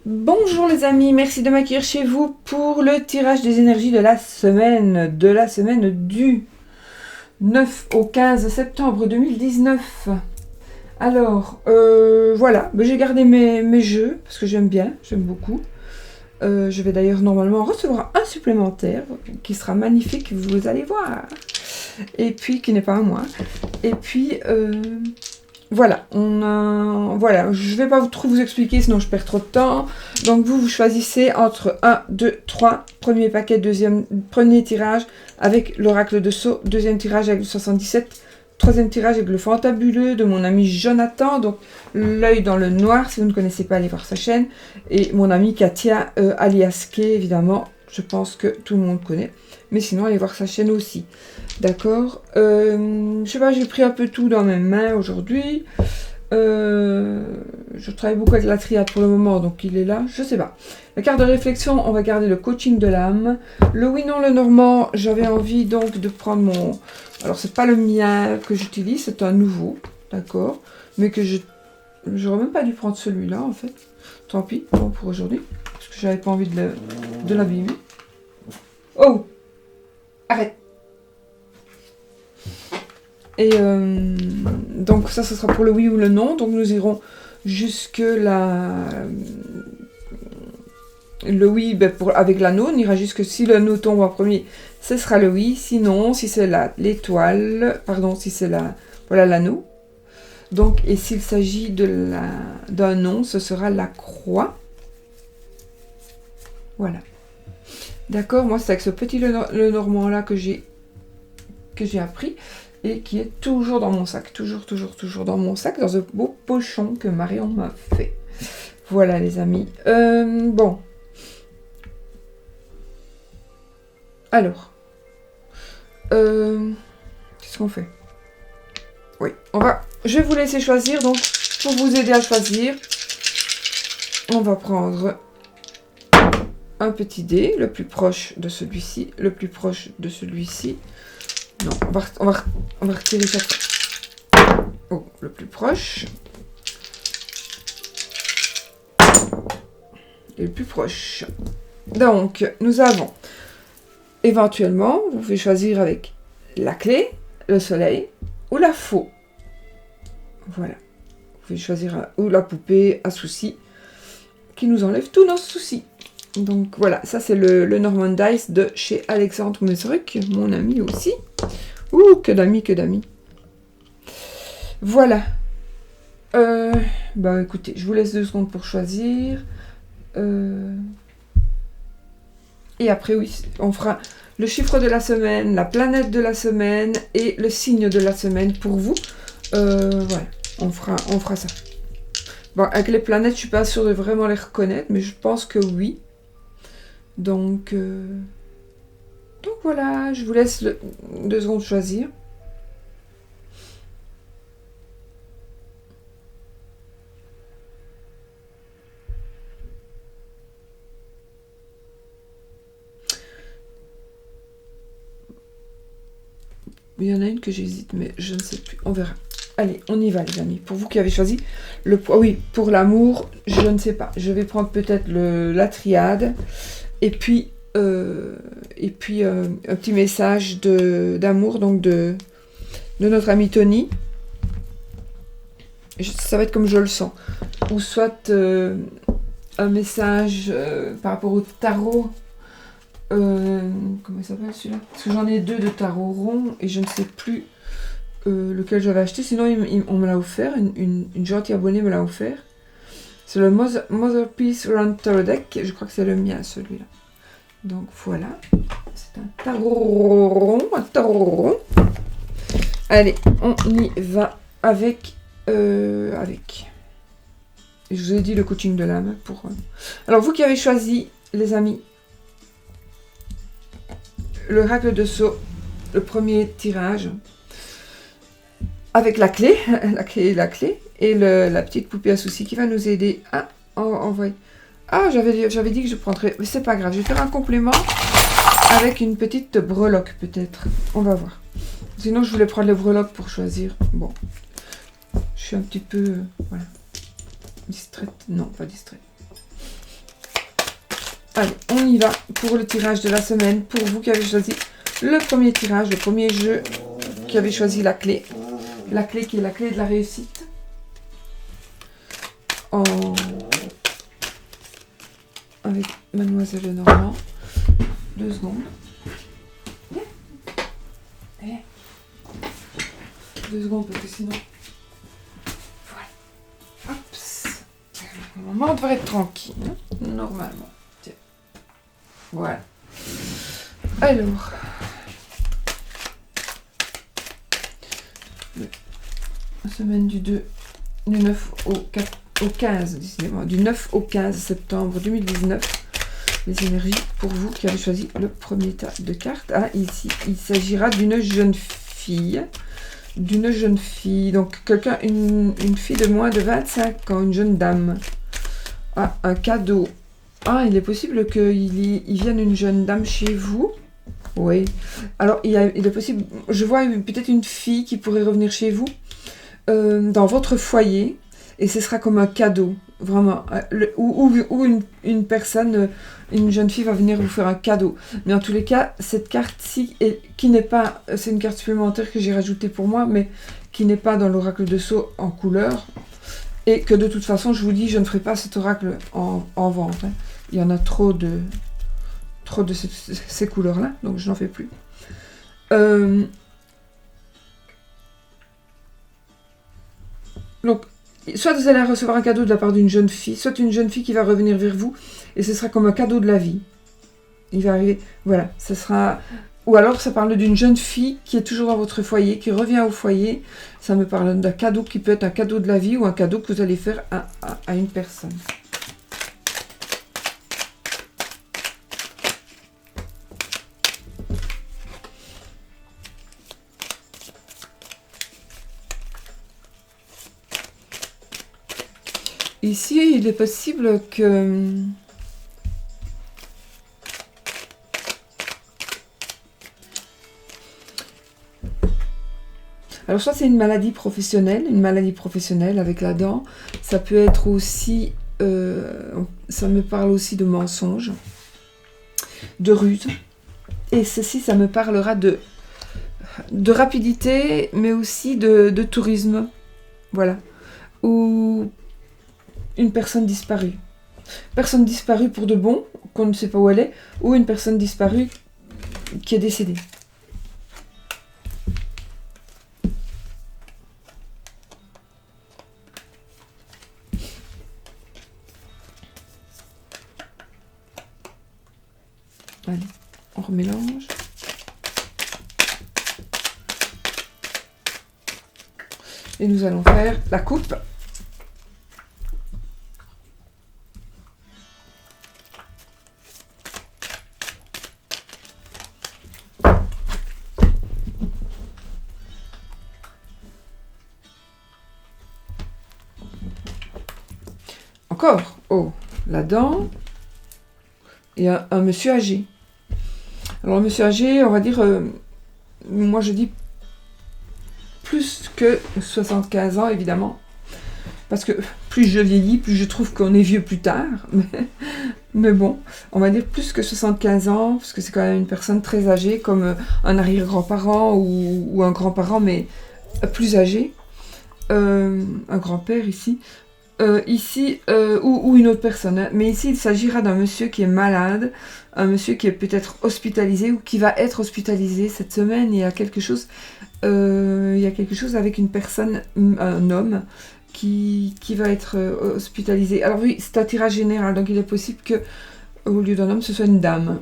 Bonjour les amis, merci de m'accueillir chez vous pour le tirage des énergies de la semaine du 9 au 15 septembre 2019. Alors, voilà, j'ai gardé mes jeux parce que j'aime beaucoup. Je vais d'ailleurs normalement recevoir un supplémentaire qui sera magnifique, vous allez voir. Et puis, qui n'est pas à moi. Et puis, voilà, voilà, je vais pas trop vous expliquer, sinon je perds trop de temps. Donc vous choisissez entre 1, 2, 3, premier paquet, premier tirage avec l'oracle de Sceaux, deuxième tirage avec le 77, troisième tirage avec le fantabuleux de mon ami Jonathan, donc l'œil dans le noir, si vous ne connaissez pas, allez voir sa chaîne, et mon ami Katia, alias Kay, évidemment, je pense que tout le monde connaît, mais sinon allez voir sa chaîne aussi. D'accord. Je sais pas, j'ai pris un peu tout dans mes mains aujourd'hui. Je travaille beaucoup avec la triade pour le moment, donc il est là. Je sais pas. La carte de réflexion, on va garder le coaching de l'âme. Le oui, non, le normand, j'avais envie donc de prendre mon... Alors, c'est pas le mien que j'utilise, c'est un nouveau. D'accord. Mais que j'aurais même pas dû prendre celui-là, en fait. Tant pis, bon, pour aujourd'hui. Parce que j'avais pas envie de l'abîmer. Oh! Arrête! Et donc ça, ce sera pour le oui ou le non. Donc nous irons jusque le oui, avec l'anneau, on ira jusque si l'anneau tombe en premier, ce sera le oui. Sinon, si c'est l'étoile, pardon, si c'est voilà l'anneau. Donc, et s'il s'agit d'un non, ce sera la croix. Voilà. D'accord, moi c'est avec ce petit le normand là que j'ai appris. Et qui est toujours dans mon sac, toujours dans mon sac, dans ce beau pochon que Marion m'a fait. Voilà les amis. Bon. Alors. Qu'est-ce qu'on fait? Oui, je vais vous laisser choisir, donc pour vous aider à choisir, on va prendre un petit dé, le plus proche de celui-ci, le plus proche de celui-ci. Non, on va retirer chaque fois. Oh, le plus proche. Et le plus proche. Donc, nous avons, éventuellement, vous pouvez choisir avec la clé, le soleil ou la faux. Voilà. Vous pouvez choisir ou la poupée à souci qui nous enlève tous nos soucis. Donc voilà, ça c'est le Norman Dice de chez Alexandre Mesruc, mon ami aussi. Ouh, que d'amis, que d'amis. Voilà. Bah écoutez, je vous laisse 2 secondes pour choisir. Et après, oui, on fera le chiffre de la semaine, la planète de la semaine et le signe de la semaine pour vous. Voilà, on fera ça. Bon, avec les planètes, je suis pas sûre de vraiment les reconnaître, mais je pense que oui. Donc voilà, je vous laisse 2 secondes choisir. Il y en a une que j'hésite, mais je ne sais plus. On verra. Allez, on y va les amis. Pour vous qui avez choisi le... Oui, pour l'amour, je ne sais pas. Je vais prendre peut-être la triade. Et puis un petit message d'amour donc de notre ami Tony. Ça va être comme je le sens. Ou soit un message par rapport au tarot. Comment il s'appelle celui-là? Parce que j'en ai 2 de tarot rond et je ne sais plus lequel j'avais acheté. Sinon, on me l'a offert. Une gentille abonnée me l'a offert. C'est le Motherpiece Round Tarot Deck. Je crois que c'est le mien, celui-là. Donc voilà. C'est un tarot rond. Allez, on y va avec... Je vous ai dit le coaching de l'âme. Alors, vous qui avez choisi, les amis, l'oracle de Sceaux, le premier tirage, avec la clé, et la petite poupée à souci qui va nous aider à envoyer. Ah, j'avais dit que je prendrais, mais c'est pas grave, je vais faire un complément avec une petite breloque peut-être. On va voir. Sinon, je voulais prendre les breloques pour choisir. Bon, je suis un petit peu, voilà, distraite. Non, pas distraite. Allez, on y va pour le tirage de la semaine. Pour vous qui avez choisi le premier tirage, le premier jeu, qui avez choisi la clé. La clé qui est la clé de la réussite. Avec Mademoiselle Lenormand. 2 secondes. 2 secondes parce que sinon... Voilà. Hop. Normalement, on devrait être tranquille. Hein, normalement. Tiens. Voilà. Alors... La semaine du 9 au 15, décidément, du 9 au 15 septembre 2019. Les énergies pour vous qui avez choisi le premier tas de cartes. Ah, ici, il s'agira d'une jeune fille. Donc quelqu'un, une fille de moins de 25 ans, une jeune dame. Ah, un cadeau. Ah, il est possible qu'il vienne une jeune dame chez vous. Oui. Alors, il est possible, je vois peut-être une fille qui pourrait revenir chez vous, dans votre foyer, et ce sera comme un cadeau, vraiment. Ou une personne, une jeune fille va venir vous faire un cadeau. Mais en tous les cas, cette carte-ci, qui n'est pas, c'est une carte supplémentaire que j'ai rajoutée pour moi, mais qui n'est pas dans l'oracle de Sceaux en couleur, et que de toute façon, je vous dis, je ne ferai pas cet oracle en vente. Hein. Il y en a trop de ces couleurs-là, donc je n'en fais plus. Donc, soit vous allez recevoir un cadeau de la part d'une jeune fille, soit une jeune fille qui va revenir vers vous, et ce sera comme un cadeau de la vie. Il va arriver, voilà, ce sera... Ou alors, ça parle d'une jeune fille qui est toujours dans votre foyer, qui revient au foyer. Ça me parle d'un cadeau qui peut être un cadeau de la vie ou un cadeau que vous allez faire à une personne. Ici, il est possible que... Alors, soit c'est une maladie professionnelle avec la dent. Ça peut être aussi... ça me parle aussi de mensonges, de ruse. Et ceci, ça me parlera de rapidité, mais aussi de tourisme. Voilà. Ou... une personne disparue. Personne disparue pour de bon, qu'on ne sait pas où elle est, ou une personne disparue qui est décédée. Allez, on remélange. Et nous allons faire la coupe. Encore, oh, la dent et un monsieur âgé. Alors, un monsieur âgé, on va dire, moi je dis plus que 75 ans, évidemment. Parce que plus je vieillis, plus je trouve qu'on est vieux plus tard. Mais bon, on va dire plus que 75 ans, parce que c'est quand même une personne très âgée, comme un arrière-grand-parent ou un grand-parent, mais plus âgé. Un grand-père ici. Ou une autre personne. Hein. Mais ici, il s'agira d'un monsieur qui est malade, un monsieur qui est peut-être hospitalisé ou qui va être hospitalisé cette semaine. Il y a quelque chose avec une personne, un homme, qui va être hospitalisé. Alors oui, c'est un tirage général, donc il est possible que au lieu d'un homme, ce soit une dame.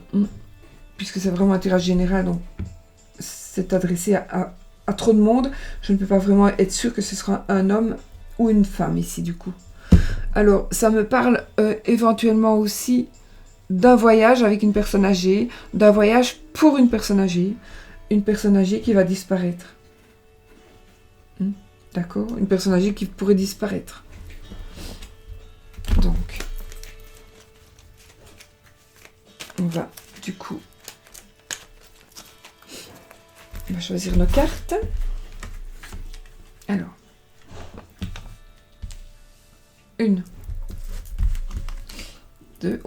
Puisque c'est vraiment un tirage général, donc c'est adressé à trop de monde. Je ne peux pas vraiment être sûre que ce sera un homme ou une femme ici, du coup. Alors, ça me parle éventuellement aussi d'un voyage avec une personne âgée, d'un voyage pour une personne âgée qui va disparaître. D'accord? Une personne âgée qui pourrait disparaître. Donc, on va, du coup, on va choisir nos cartes. Alors, 1,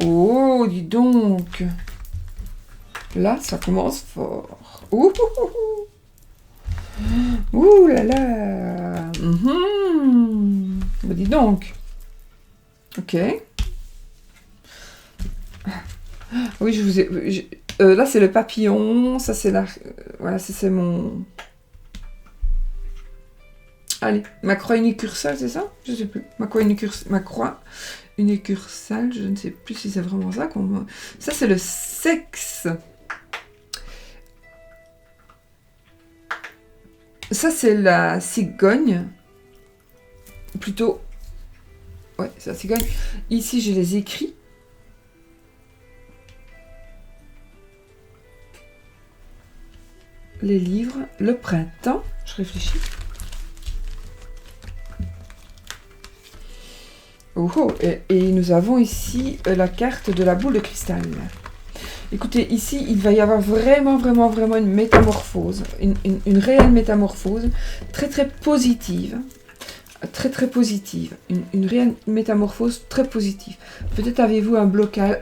Oh, dis donc. Là, ça commence fort. Ouh, ouh là là. Dis donc. Ok. Oui, je vous ai... là, c'est le papillon. Ça, c'est la... voilà, c'est mon... Allez, ma croix unicursale, c'est ça? Je sais plus. Ma croix unicursale, je ne sais plus si c'est vraiment ça qu'on... Ça, c'est le sexe. Ça, c'est la cigogne. Plutôt... Ouais, c'est la cigogne. Ici, je les écris. Les livres. Le printemps. Je réfléchis. Oh, oh. Et nous avons ici la carte de la boule de cristal. Écoutez, ici, il va y avoir vraiment une métamorphose, une réelle métamorphose, très positive, très positive, une réelle métamorphose très positive. Peut-être avez-vous un blocage,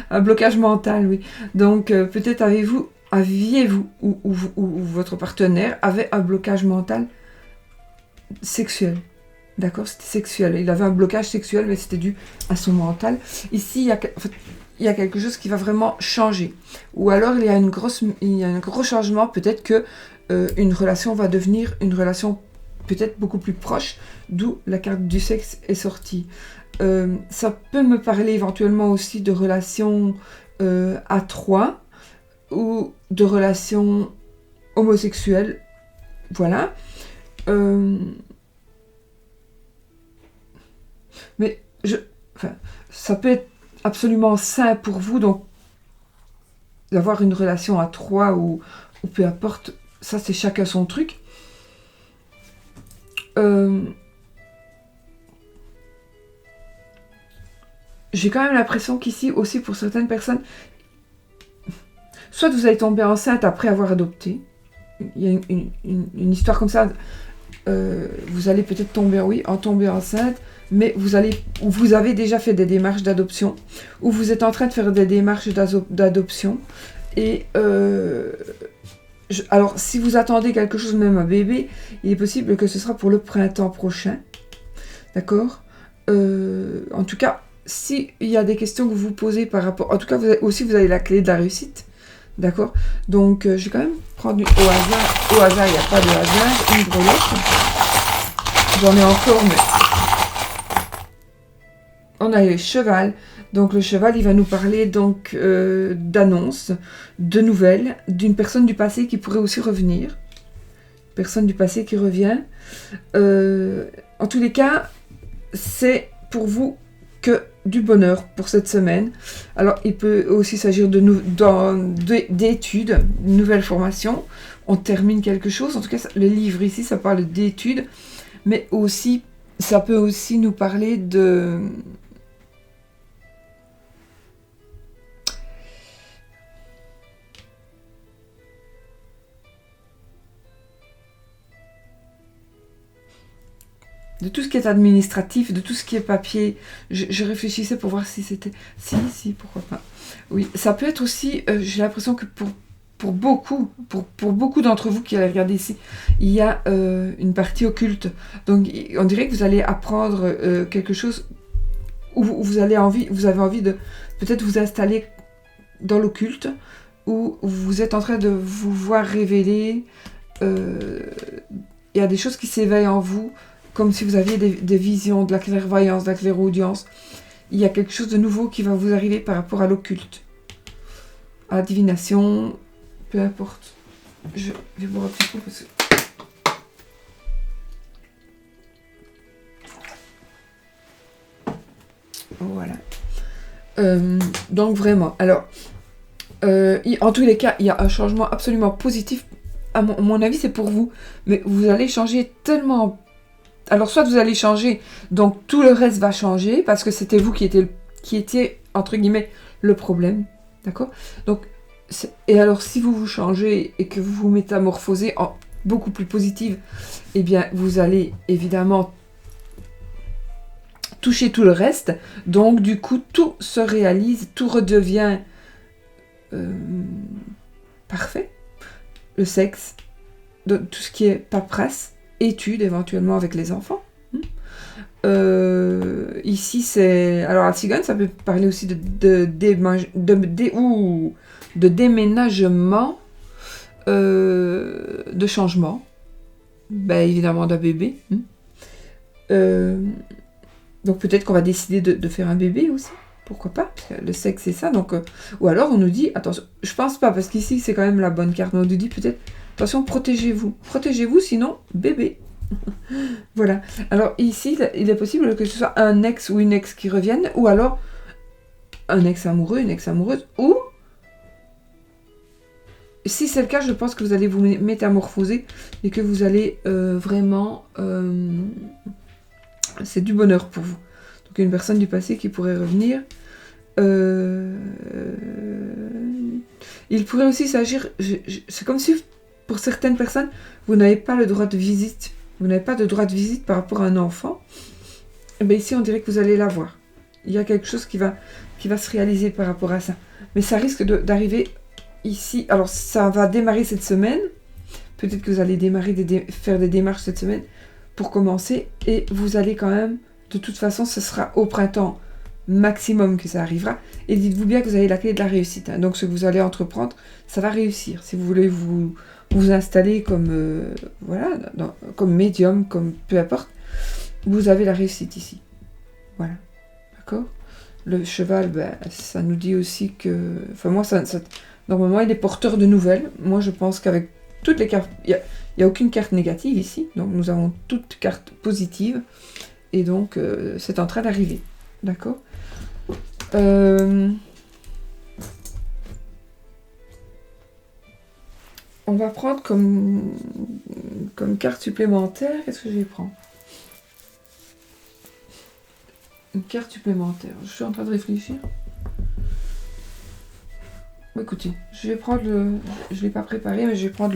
un blocage mental, oui. Donc, peut-être aviez-vous, ou votre partenaire avait un blocage mental sexuel. D'accord, c'était sexuel. Il avait un blocage sexuel, mais c'était dû à son mental. Ici, il y a quelque chose qui va vraiment changer. Ou alors, il y a un gros changement. Peut-être que une relation va devenir une relation peut-être beaucoup plus proche, d'où la carte du sexe est sortie. Ça peut me parler éventuellement aussi de relations à trois ou de relations homosexuelles. Voilà. Mais ça peut être absolument sain pour vous, donc d'avoir une relation à trois ou peu importe, ça c'est chacun son truc. J'ai quand même l'impression qu'ici aussi pour certaines personnes, soit vous allez tomber enceinte après avoir adopté, il y a une histoire comme ça, vous allez peut-être tomber enceinte, mais vous avez déjà fait des démarches d'adoption, ou vous êtes en train de faire des démarches d'adoption, et alors si vous attendez quelque chose, même un bébé, il est possible que ce sera pour le printemps prochain, d'accord? En tout cas, s'il y a des questions que vous vous posez par rapport, en tout cas vous avez la clé de la réussite, d'accord? Donc je vais quand même prendre au hasard, il n'y a pas de hasard, une breloque, j'en ai encore, mais... On a le cheval, donc le cheval il va nous parler donc d'annonces, de nouvelles, d'une personne du passé qui pourrait aussi revenir. Personne du passé qui revient. En tous les cas, c'est pour vous que du bonheur pour cette semaine. Alors il peut aussi s'agir d'études, de nouvelles formations. On termine quelque chose, en tout cas le livre ici ça parle d'études, mais aussi ça peut aussi nous parler de tout ce qui est administratif, de tout ce qui est papier. Je réfléchissais pour voir si c'était... Si, pourquoi pas. Oui, ça peut être aussi... j'ai l'impression que pour beaucoup d'entre vous qui allez regarder ici, il y a une partie occulte. Donc, on dirait que vous allez apprendre quelque chose où vous avez envie de peut-être vous installer dans l'occulte, où vous êtes en train de vous voir révéler. Il y a des choses qui s'éveillent en vous, comme si vous aviez des visions, de la clairvoyance, de la clairaudience. Il y a quelque chose de nouveau qui va vous arriver par rapport à l'occulte, à la divination, peu importe. Je vais boire un petit peu parce que... Voilà. Donc vraiment, alors, en tous les cas, il y a un changement absolument positif. À mon avis, c'est pour vous. Mais vous allez changer tellement... Alors, soit vous allez changer, donc tout le reste va changer, parce que c'était vous qui étiez, entre guillemets, le problème. D'accord? Donc, et alors, si vous changez et que vous vous métamorphosez en beaucoup plus positive, eh bien, vous allez évidemment toucher tout le reste. Donc du coup, tout se réalise, tout redevient parfait. Le sexe, tout ce qui est paperasse, études éventuellement avec les enfants. Ici, c'est... Alors, à Tzigane, ça peut parler aussi de déménagement, de changement. Ben, évidemment, d'un bébé. Donc, peut-être qu'on va décider de faire un bébé aussi. Pourquoi pas? Le sexe, c'est ça. Donc, ou alors, on nous dit... Attention, je pense pas, parce qu'ici, c'est quand même la bonne carte. Mais on nous dit peut-être... Attention, protégez-vous. Protégez-vous, sinon, bébé. Voilà. Alors ici, il est possible que ce soit un ex ou une ex qui revienne, ou alors un ex amoureux, une ex amoureuse, ou si c'est le cas, je pense que vous allez vous métamorphoser et que vous allez vraiment... c'est du bonheur pour vous. Donc une personne du passé qui pourrait revenir. Il pourrait aussi s'agir... C'est comme si, pour certaines personnes, vous n'avez pas le droit de visite. Vous n'avez pas de droit de visite par rapport à un enfant. Et bien ici, on dirait que vous allez l'avoir. Il y a quelque chose qui va se réaliser par rapport à ça. Mais ça risque d'arriver ici. Alors, ça va démarrer cette semaine. Peut-être que vous allez faire des démarches cette semaine pour commencer. Et vous allez quand même... De toute façon, ce sera au printemps maximum que ça arrivera. Et dites-vous bien que vous avez la clé de la réussite. Hein. Donc, ce que vous allez entreprendre, ça va réussir. Si vous voulez vous installer comme comme médium, comme peu importe, vous avez la réussite ici. Voilà. D'accord? Le cheval, ben, ça nous dit aussi que... Enfin, moi, normalement, il est porteur de nouvelles. Moi, je pense qu'avec toutes les cartes... Il n'y a aucune carte négative ici. Donc, nous avons toutes cartes positives. Et donc, c'est en train d'arriver. D'accord? On va prendre comme carte supplémentaire. Qu'est-ce que je vais prendre? Une carte supplémentaire. Je suis en train de réfléchir. Écoutez, je vais prendre le... Je ne l'ai pas préparé, mais je vais prendre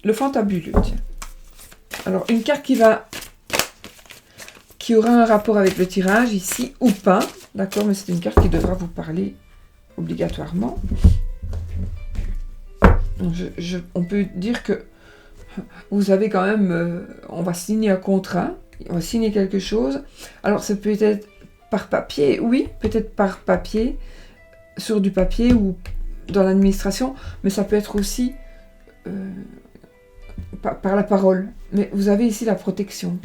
le fantabuleux. Tiens. Alors, une carte qui aura un rapport avec le tirage ici, ou pas. D'accord, mais c'est une carte qui devra vous parler obligatoirement. On peut dire que vous avez quand même... on va signer un contrat, on va signer quelque chose. Alors, ça peut être par papier, oui, peut-être par papier, sur du papier ou dans l'administration, mais ça peut être aussi par la parole. Mais vous avez ici la protection.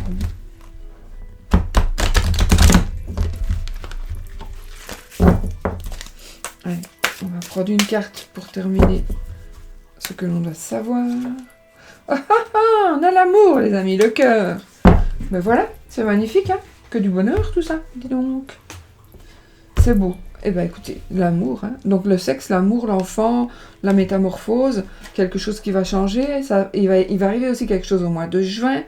Allez, on va prendre une carte pour terminer ce que l'on doit savoir. On a l'amour, les amis, le cœur. Ben voilà, c'est magnifique, hein. Que du bonheur, tout ça, dis donc. C'est beau. Eh ben écoutez, l'amour, hein. Donc le sexe, l'amour, l'enfant, la métamorphose, quelque chose qui va changer. Ça, il va arriver aussi quelque chose au mois de juin.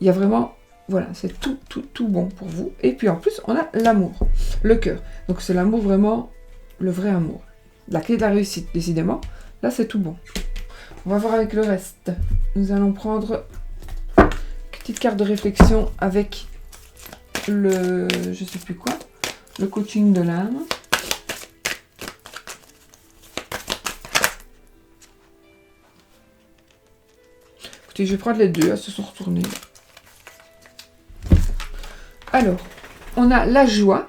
Il y a vraiment, voilà, c'est tout bon pour vous. Et puis en plus, on a l'amour, le cœur. Donc c'est l'amour vraiment, le vrai amour. La clé de la réussite, décidément. Là, c'est tout bon. On va voir avec le reste. Nous allons prendre une petite carte de réflexion avec le, je sais plus quoi, le coaching de l'âme. Écoutez, je vais prendre les deux, elles se sont retournées. Alors, on a la joie.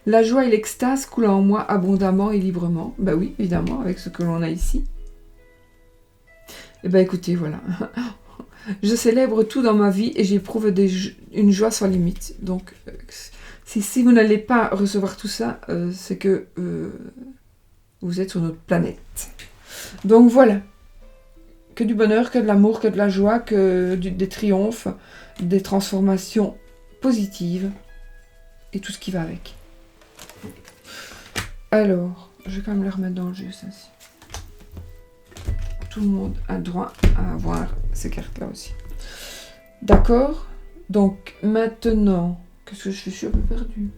La joie et l'extase coulent en moi abondamment et librement. Ben oui, évidemment, avec ce que l'on a ici. Et ben écoutez, voilà. Je célèbre tout dans ma vie et j'éprouve une joie sans limite. Donc, si vous n'allez pas recevoir tout ça, c'est que vous êtes sur notre planète. Donc voilà. Que du bonheur, que de l'amour, que de la joie, que des triomphes, des transformations positives et tout ce qui va avec. Alors, je vais quand même le remettre dans le jeu, ça. Tout le monde a droit à avoir ces cartes-là aussi. D'accord? Donc, maintenant, qu'est-ce que je suis un peu perdue?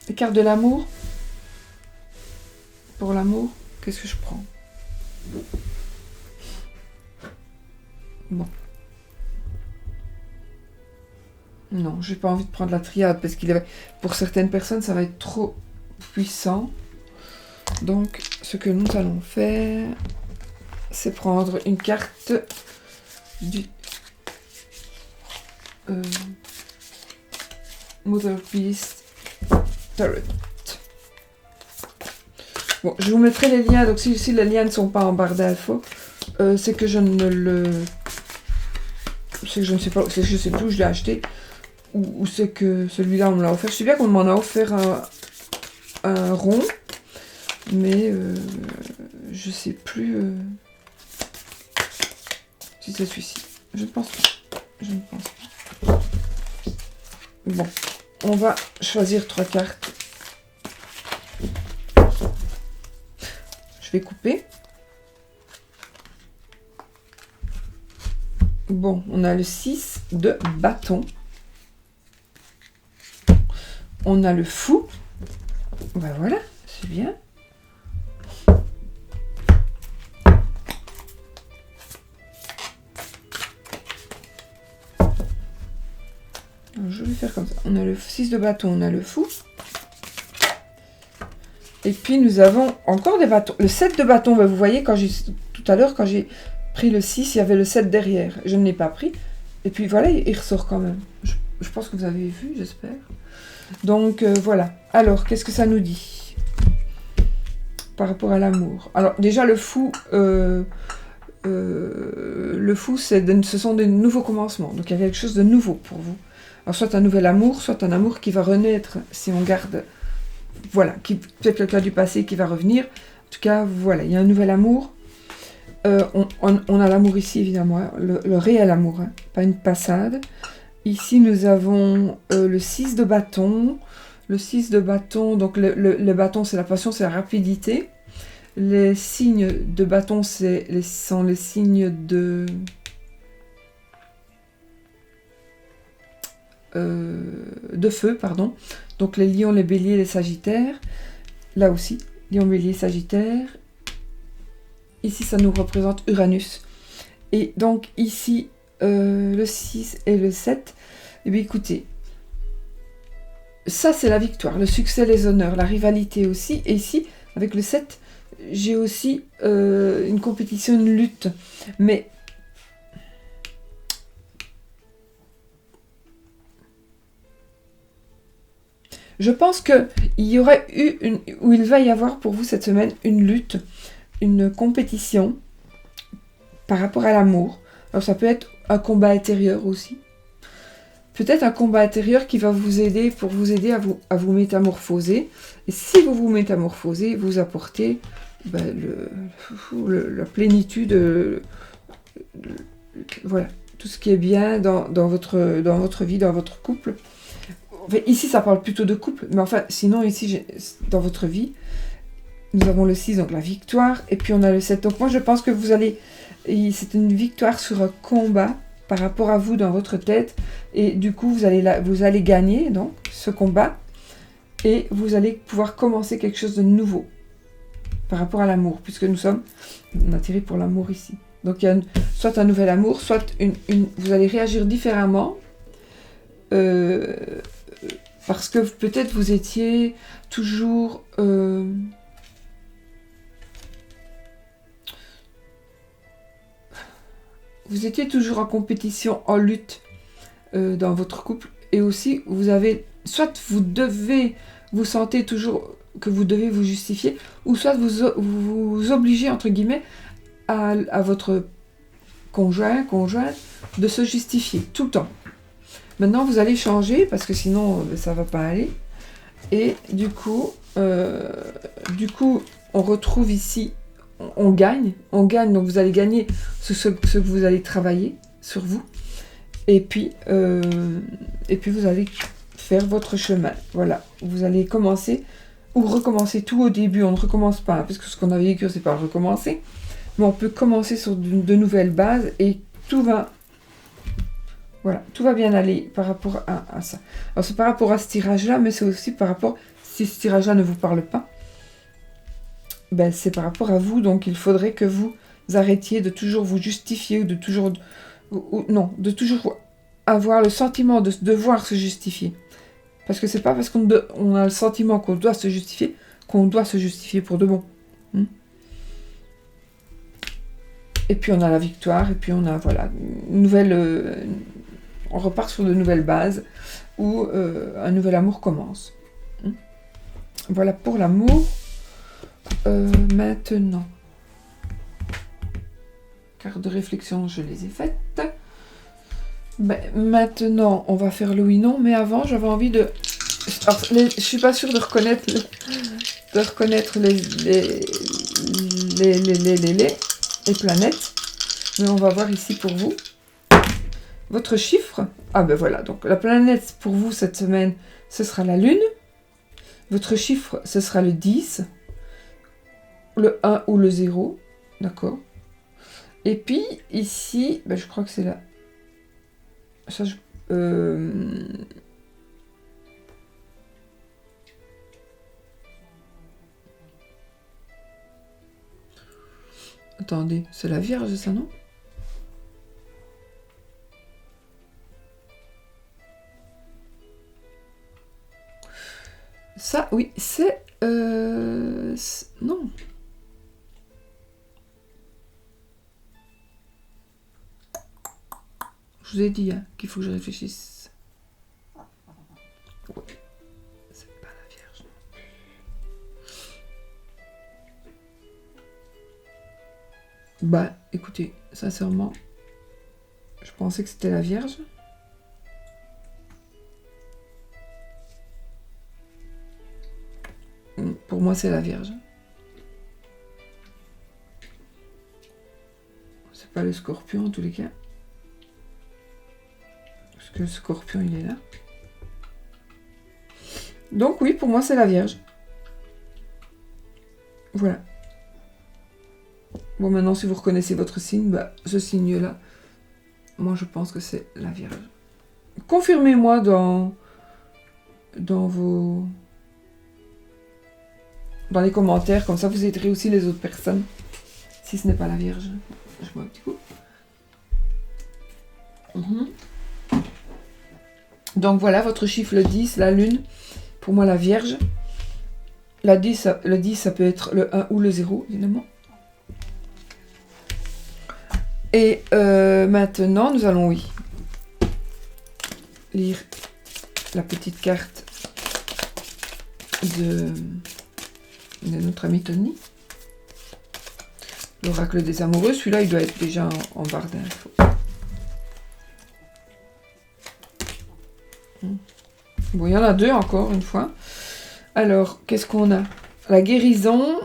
Les cartes de l'amour. Pour l'amour, qu'est-ce que je prends? Bon. Non, j'ai pas envie de prendre la triade parce pour certaines personnes, ça va être trop puissant. Donc, ce que nous allons faire, c'est prendre une carte du Mother Beast Tarot. Bon, je vous mettrai les liens. Donc, si les liens ne sont pas en barre d'infos, c'est que je ne le... C'est que je ne sais pas, c'est que je sais plus où je l'ai acheté. Ou c'est que celui-là, on me l'a offert. Je sais bien qu'on m'en a offert un rond. Mais je sais plus si c'est celui-ci. Je ne pense pas. Je ne pense pas. Bon, on va choisir 3 cartes. Je vais couper. Bon, on a le 6 de bâton. On a le fou. Ben voilà, c'est bien. Alors, je vais faire comme ça. On a le 6 de bâton, on a le fou. Et puis nous avons encore des bâtons. Le 7 de bâton, ben, vous voyez, tout à l'heure, quand j'ai pris le 6, il y avait le 7 derrière. Je ne l'ai pas pris. Et puis voilà, il ressort quand même. Je pense que vous avez vu, j'espère. Donc voilà. Alors, qu'est-ce que ça nous dit par rapport à l'amour? Alors déjà, le fou, ce sont des nouveaux commencements. Donc il y a quelque chose de nouveau pour vous. Alors soit un nouvel amour, soit un amour qui va renaître si on garde... Voilà, peut-être le cas du passé qui va revenir. En tout cas, voilà, il y a un nouvel amour. On a l'amour ici, évidemment, hein, le réel amour, hein, pas une passade. Ici, nous avons le 6 de bâton. Le 6 de bâton, donc le bâton, c'est la passion, c'est la rapidité. Les signes de bâton, sont les signes de feu, pardon. Donc les lions, les béliers, les sagittaires. Là aussi, lion, bélier, sagittaire. Ici, ça nous représente Uranus. Et donc ici, le 6 et le 7, eh bien écoutez, ça c'est la victoire, le succès, les honneurs, la rivalité aussi. Et ici, avec le 7, j'ai aussi une compétition, une lutte. Mais je pense qu'il y aurait ou il va y avoir pour vous cette semaine une lutte, une compétition par rapport à l'amour. Alors ça peut être un combat intérieur aussi. Peut-être un combat intérieur qui va vous aider, à vous métamorphoser. Et si vous vous métamorphosez, vous apportez la plénitude, voilà, tout ce qui est bien dans votre vie, dans votre couple. Enfin, ici, ça parle plutôt de couple, mais enfin, sinon, ici, dans votre vie, nous avons le 6, donc la victoire, et puis on a le 7. Donc moi, je pense que c'est une victoire sur un combat par rapport à vous dans votre tête, et du coup, vous allez gagner donc ce combat, et vous allez pouvoir commencer quelque chose de nouveau par rapport à l'amour, puisque on a tiré pour l'amour ici. Donc il y a soit un nouvel amour, soit vous allez réagir différemment, parce que peut-être vous étiez toujours... vous étiez toujours en compétition, en lutte dans votre couple. Et aussi, soit vous sentez toujours que vous devez vous justifier, ou soit vous obligez, entre guillemets, à votre conjointe de se justifier tout le temps. Maintenant, vous allez changer parce que sinon, ça va pas aller. Et du coup, on retrouve ici, on gagne. Donc vous allez gagner ce que vous allez travailler sur vous. Et puis vous allez faire votre chemin. Voilà, vous allez commencer ou recommencer tout au début. On ne recommence pas, parce que ce qu'on avait vécu, c'est pas recommencer. Mais on peut commencer sur de nouvelles bases et tout va bien aller par rapport à ça. Alors c'est par rapport à ce tirage-là, mais c'est aussi par rapport, si ce tirage-là ne vous parle pas, c'est par rapport à vous. Donc il faudrait que vous arrêtiez de toujours vous justifier ou de toujours non, de toujours avoir le sentiment de devoir se justifier. Parce que c'est pas parce on a le sentiment qu'on doit se justifier qu'on doit se justifier pour de bon. Et puis on a la victoire, et puis on a, voilà, une nouvelle... on repart sur de nouvelles bases, où un nouvel amour commence. Voilà pour l'amour. Maintenant... Carte de réflexion, je les ai faites. Ben, maintenant, on va faire le oui-non, mais avant, j'avais envie de... Alors, je suis pas sûre de reconnaître les planètes, mais on va voir ici pour vous. Votre chiffre, ah ben voilà, donc la planète pour vous cette semaine, ce sera la Lune. Votre chiffre, ce sera le 10, le 1 ou le 0, d'accord. Et puis, ici, ben, je crois que c'est là. Ça, Attendez, c'est la Vierge, ça, non? Ça, oui, c'est... Non. Je vous ai dit qu'il faut que je réfléchisse. Ouais. C'est pas la Vierge. Bah, écoutez, sincèrement, je pensais que c'était la Vierge. Pour moi, c'est la Vierge. C'est pas le Scorpion en tous les cas. Parce que le Scorpion, il est là. Donc oui, pour moi, c'est la Vierge. Voilà. Bon, maintenant, si vous reconnaissez votre signe, bah, ce signe-là, moi, je pense que c'est la Vierge. Confirmez-moi dans les commentaires, comme ça, vous aiderez aussi les autres personnes. Si ce n'est pas la Vierge. Je vois un petit coup. Donc voilà, votre chiffre, le 10, la Lune. Pour moi, la Vierge. Le 10, ça peut être le 1 ou le 0, évidemment. Et maintenant, nous allons, oui, lire la petite carte de notre ami Tony. L'oracle des amoureux. Celui-là, il doit être déjà en barre d'infos. Bon, il y en a deux encore, une fois. Alors, qu'est-ce qu'on a? La guérison.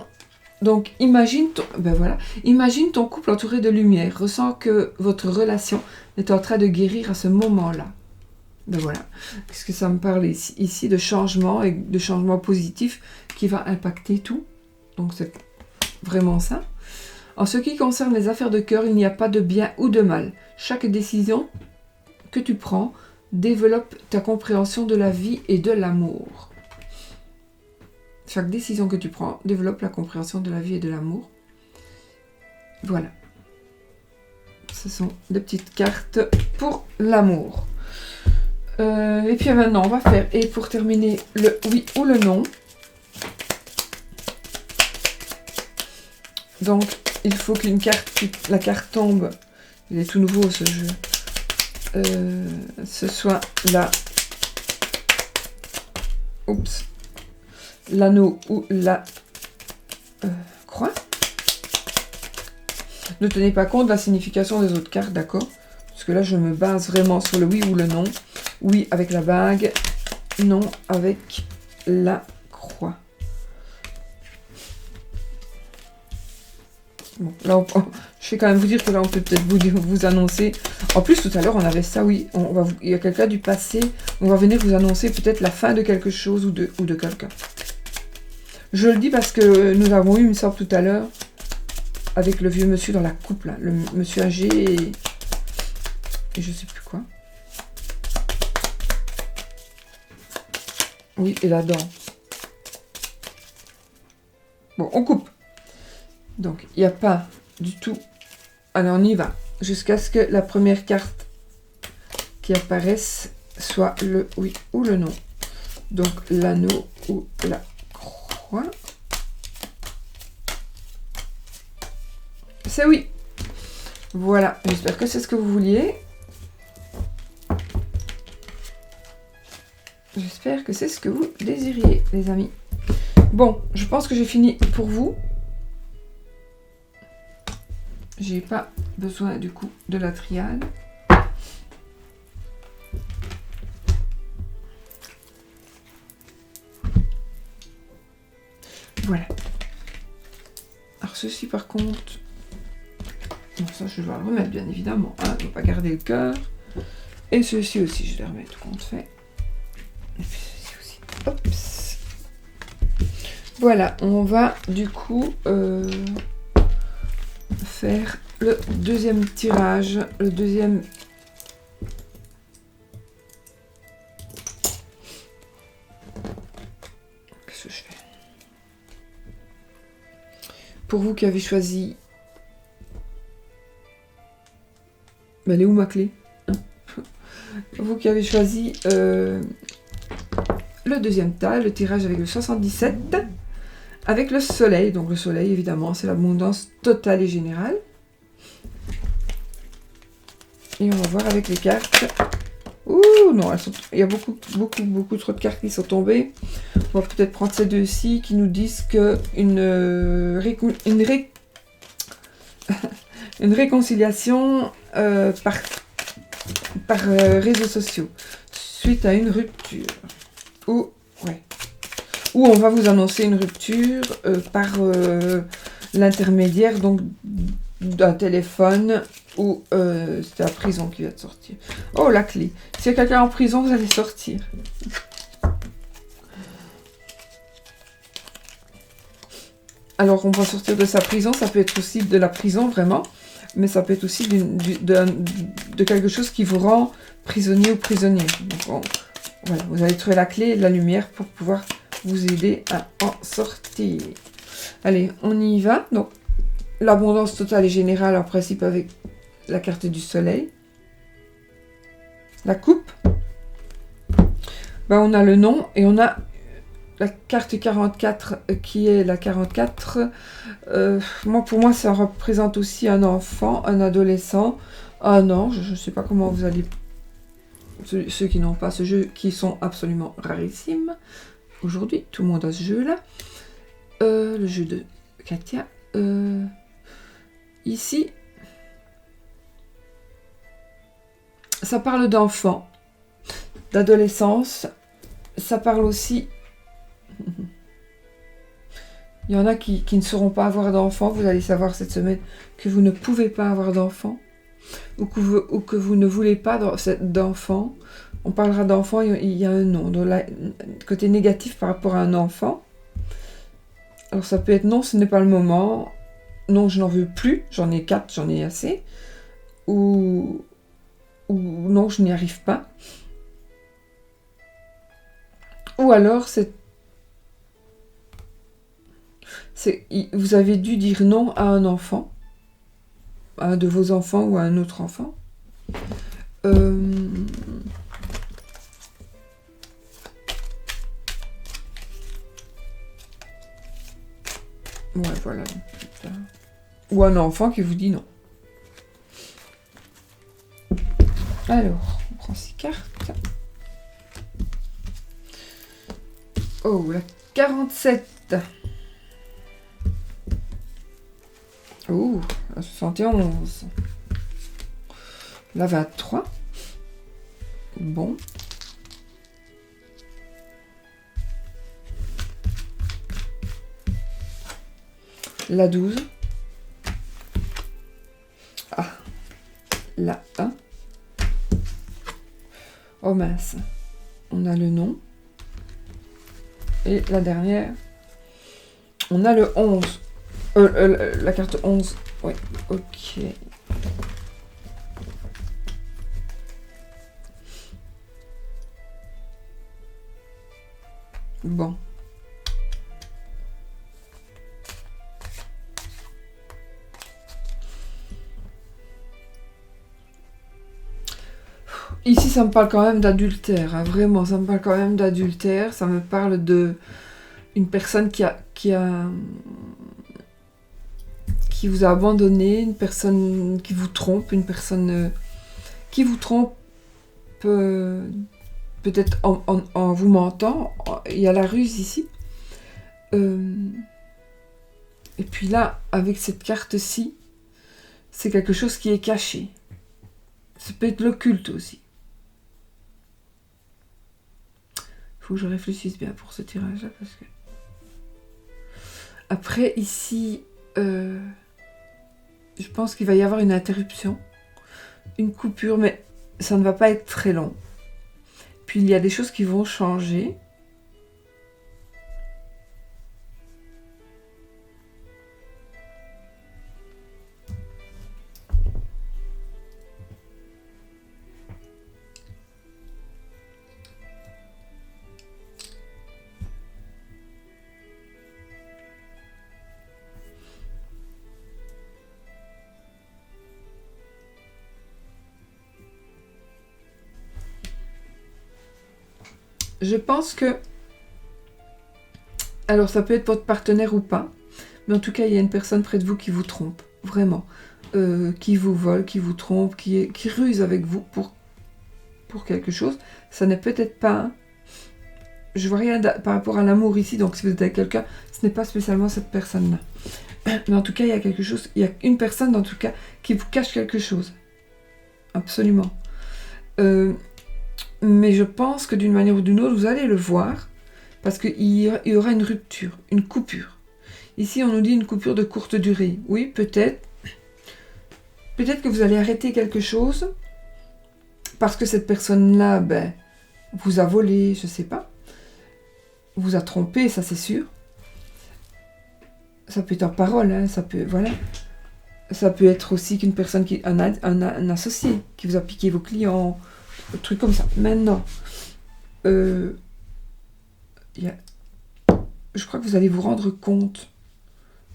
Donc, imagine ton couple entouré de lumière. Ressens que votre relation est en train de guérir à ce moment-là. Ben voilà. Qu'est-ce que ça me parle ici de changement et de changement positif qui va impacter tout. Donc, c'est vraiment ça. En ce qui concerne les affaires de cœur, il n'y a pas de bien ou de mal. Chaque décision que tu prends développe ta compréhension de la vie et de l'amour. Chaque décision que tu prends développe la compréhension de la vie et de l'amour. Voilà. Ce sont des petites cartes pour l'amour. Et puis maintenant, on va faire, et pour terminer, le oui ou le non. Donc, il faut la carte tombe. Il est tout nouveau ce jeu. Ce soit la... Oups. L'anneau ou la croix. Ne tenez pas compte de la signification des autres cartes, d'accord? Parce que là, je me base vraiment sur le oui ou le non. Oui avec la bague, non avec la croix. Bon, là, je vais quand même vous dire que là, on peut peut-être vous annoncer. En plus, tout à l'heure, on avait ça, oui. Il y a quelqu'un du passé. On va venir vous annoncer peut-être la fin de quelque chose ou de quelqu'un. Je le dis parce que nous avons eu, il me semble, tout à l'heure, avec le vieux monsieur dans la coupe, là. Le monsieur âgé et je sais plus quoi. Oui, et la dent. Bon, on coupe. Donc, il n'y a pas du tout... Allez, on y va. jusqu'à ce que la première carte qui apparaisse soit le oui ou le non. Donc l'anneau ou la croix. C'est oui. Voilà, j'espère que c'est ce que vous vouliez. J'espère que c'est ce que vous désiriez, les amis. Bon, je pense que j'ai fini pour vous. J'ai pas besoin du coup de la triade. Voilà. Alors ceci par contre, bon, ça je dois le remettre bien évidemment, hein, je ne vais pas garder le cœur. Et ceci aussi je vais le remettre compte fait. Et puis ceci aussi. Hop. Voilà, on va du coup faire le deuxième tirage, le deuxième. Qu'est-ce que je fais? Pour vous qui avez choisi. Ben, elle est où ma clé? Pour vous qui avez choisi le deuxième tas, le tirage avec le 77, avec le soleil. Donc le soleil, évidemment, c'est l'abondance totale et générale. Et on va voir avec les cartes. Ouh, non, il y a beaucoup trop de cartes qui sont tombées. On va peut-être prendre ces deux-ci qui nous disent que une réconciliation par réseaux sociaux suite à une rupture. Ou on va vous annoncer une rupture par l'intermédiaire donc d'un téléphone ou c'est la prison qui va te sortir. Oh, la clé. S'il y a quelqu'un en prison, vous allez sortir. Alors, on va sortir de sa prison. Ça peut être aussi de la prison, vraiment. Mais ça peut être aussi de quelque chose qui vous rend prisonnier ou prisonnier. Donc, voilà, vous allez trouver la clé et la lumière pour pouvoir vous aider à en sortir. Allez, on y va. Donc, l'abondance totale et générale, en principe, avec la carte du soleil. La coupe. Ben, on a le nom et on a la carte 44 qui est la 44. Pour moi, ça représente aussi un enfant, un adolescent, un ange. Je ne sais pas comment vous allez... Ceux qui n'ont pas ce jeu, qui sont absolument rarissimes. Aujourd'hui, tout le monde a ce jeu-là. Le jeu de Katia. Ici, ça parle d'enfant, d'adolescence. Ça parle aussi... Il y en a qui ne sauront pas avoir d'enfants. Vous allez savoir cette semaine que vous ne pouvez pas avoir d'enfants. Ou que vous ne voulez pas d'enfants. On parlera d'enfants, il y a un non. Donc là, côté négatif par rapport à un enfant. Alors ça peut être non, ce n'est pas le moment. Non, je n'en veux plus. J'en ai 4, j'en ai assez. Ou non, je n'y arrive pas. Ou alors, vous avez dû dire non à un enfant, à un de vos enfants ou à un autre enfant. Ouais, voilà. Ou un enfant qui vous dit non. Alors, on prend 6 cartes. Oh, la 47. Oh, la 71. La 23. Bon. La 12. Ah. La 1. Oh mince. On a le nom. Et la dernière. On a le 11. La carte 11. Oui, ok. Bon. Ici, ça me parle quand même d'adultère, hein, vraiment, ça me parle quand même d'adultère. Ça me parle de une personne qui vous a abandonné, une personne qui vous trompe, une personne qui vous trompe peut-être en vous mentant. Il y a la ruse ici. Et puis là, avec cette carte-ci, c'est quelque chose qui est caché. Ça peut être l'occulte aussi. Il faut que je réfléchisse bien pour ce tirage-là. Parce que... Après, ici, je pense qu'il va y avoir une interruption, une coupure, mais ça ne va pas être très long. Puis il y a des choses qui vont changer. Je pense que... Alors, ça peut être votre partenaire ou pas, mais en tout cas, il y a une personne près de vous qui vous trompe, vraiment. Qui vous vole, qui vous trompe, qui ruse avec vous pour quelque chose. Ça n'est peut-être pas... Je vois rien par rapport à l'amour ici, donc si vous êtes avec quelqu'un, ce n'est pas spécialement cette personne-là. Mais en tout cas, il y a quelque chose... Il y a une personne, en tout cas, qui vous cache quelque chose. Absolument. Mais je pense que d'une manière ou d'une autre, vous allez le voir, parce qu'il y aura une rupture, une coupure. Ici, on nous dit une coupure de courte durée. Oui, peut-être. Peut-être que vous allez arrêter quelque chose, parce que cette personne-là, vous a volé, je ne sais pas. Vous a trompé, ça c'est sûr. Ça peut être en parole, hein, ça peut... Voilà. Ça peut être aussi qu'une personne, un associé, qui vous a piqué vos clients... truc comme ça. Maintenant, je crois que vous allez vous rendre compte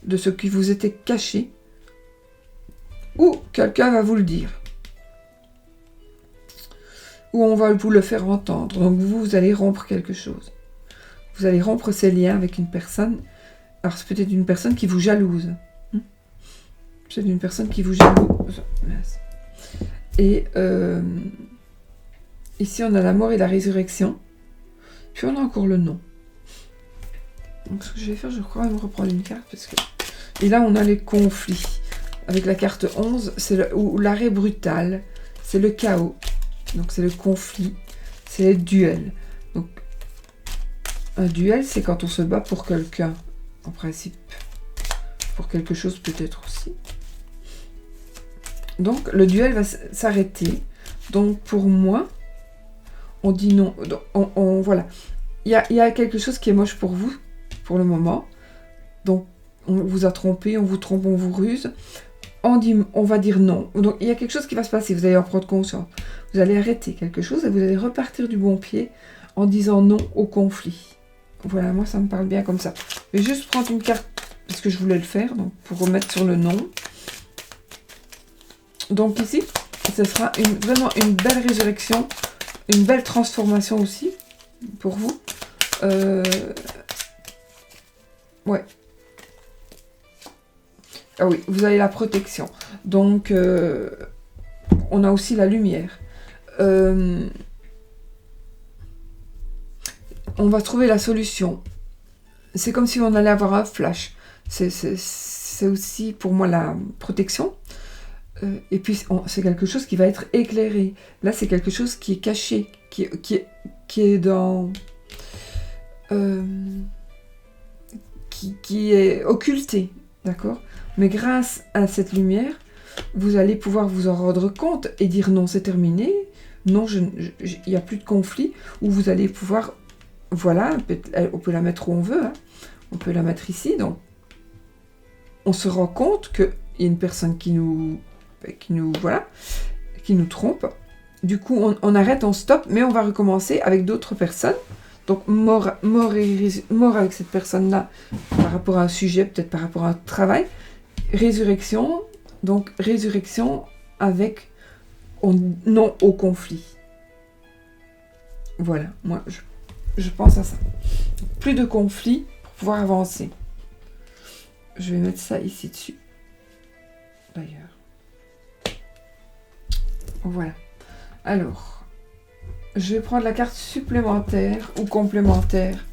de ce qui vous était caché, ou quelqu'un va vous le dire, ou on va vous le faire entendre. Donc vous allez rompre quelque chose. Vous allez rompre ces liens avec une personne. Alors c'est peut-être une personne qui vous jalouse. C'est une personne qui vous jalouse. Et ici, on a la mort et la résurrection. Puis on a encore le nom. Donc ce que je vais faire, je crois me reprendre une carte. Et là, on a les conflits. Avec la carte 11, c'est l'arrêt brutal. C'est le chaos. Donc c'est le conflit. C'est le duel. Donc un duel, c'est quand on se bat pour quelqu'un. En principe. Pour quelque chose peut-être aussi. Donc le duel va s'arrêter. Donc pour moi... On dit non. Voilà. Il y a quelque chose qui est moche pour vous, pour le moment. Donc, on vous a trompé, on vous trompe, on vous ruse. On va dire non. Donc, il y a quelque chose qui va se passer. Vous allez en prendre conscience. Vous allez arrêter quelque chose et vous allez repartir du bon pied en disant non au conflit. Voilà, moi, ça me parle bien comme ça. Je vais juste prendre une carte, parce que je voulais le faire, donc pour remettre sur le non. Donc, ici, ce sera vraiment une belle résurrection. Une belle transformation aussi, pour vous. Ouais. Ah oui, vous avez la protection. Donc, on a aussi la lumière. On va trouver la solution. C'est comme si on allait avoir un flash. C'est aussi, pour moi, la protection. Et puis, c'est quelque chose qui va être éclairé. Là, c'est quelque chose qui est caché, qui est dans... qui est occulté, d'accord? Mais grâce à cette lumière, vous allez pouvoir vous en rendre compte et dire non, c'est terminé. Non, il n'y a plus de conflit. Ou vous allez pouvoir... Voilà, on peut la mettre où on veut. Hein. On peut la mettre ici. Donc, on se rend compte qu'il y a une personne qui nous trompe. Du coup, on arrête, on stoppe, mais on va recommencer avec d'autres personnes. Donc, mort avec cette personne-là par rapport à un sujet, peut-être par rapport à un travail. Résurrection, donc résurrection avec non au conflit. Voilà, moi je pense à ça. Plus de conflits pour pouvoir avancer. Je vais mettre ça ici dessus. D'ailleurs. Voilà. Alors, je vais prendre la carte supplémentaire ou complémentaire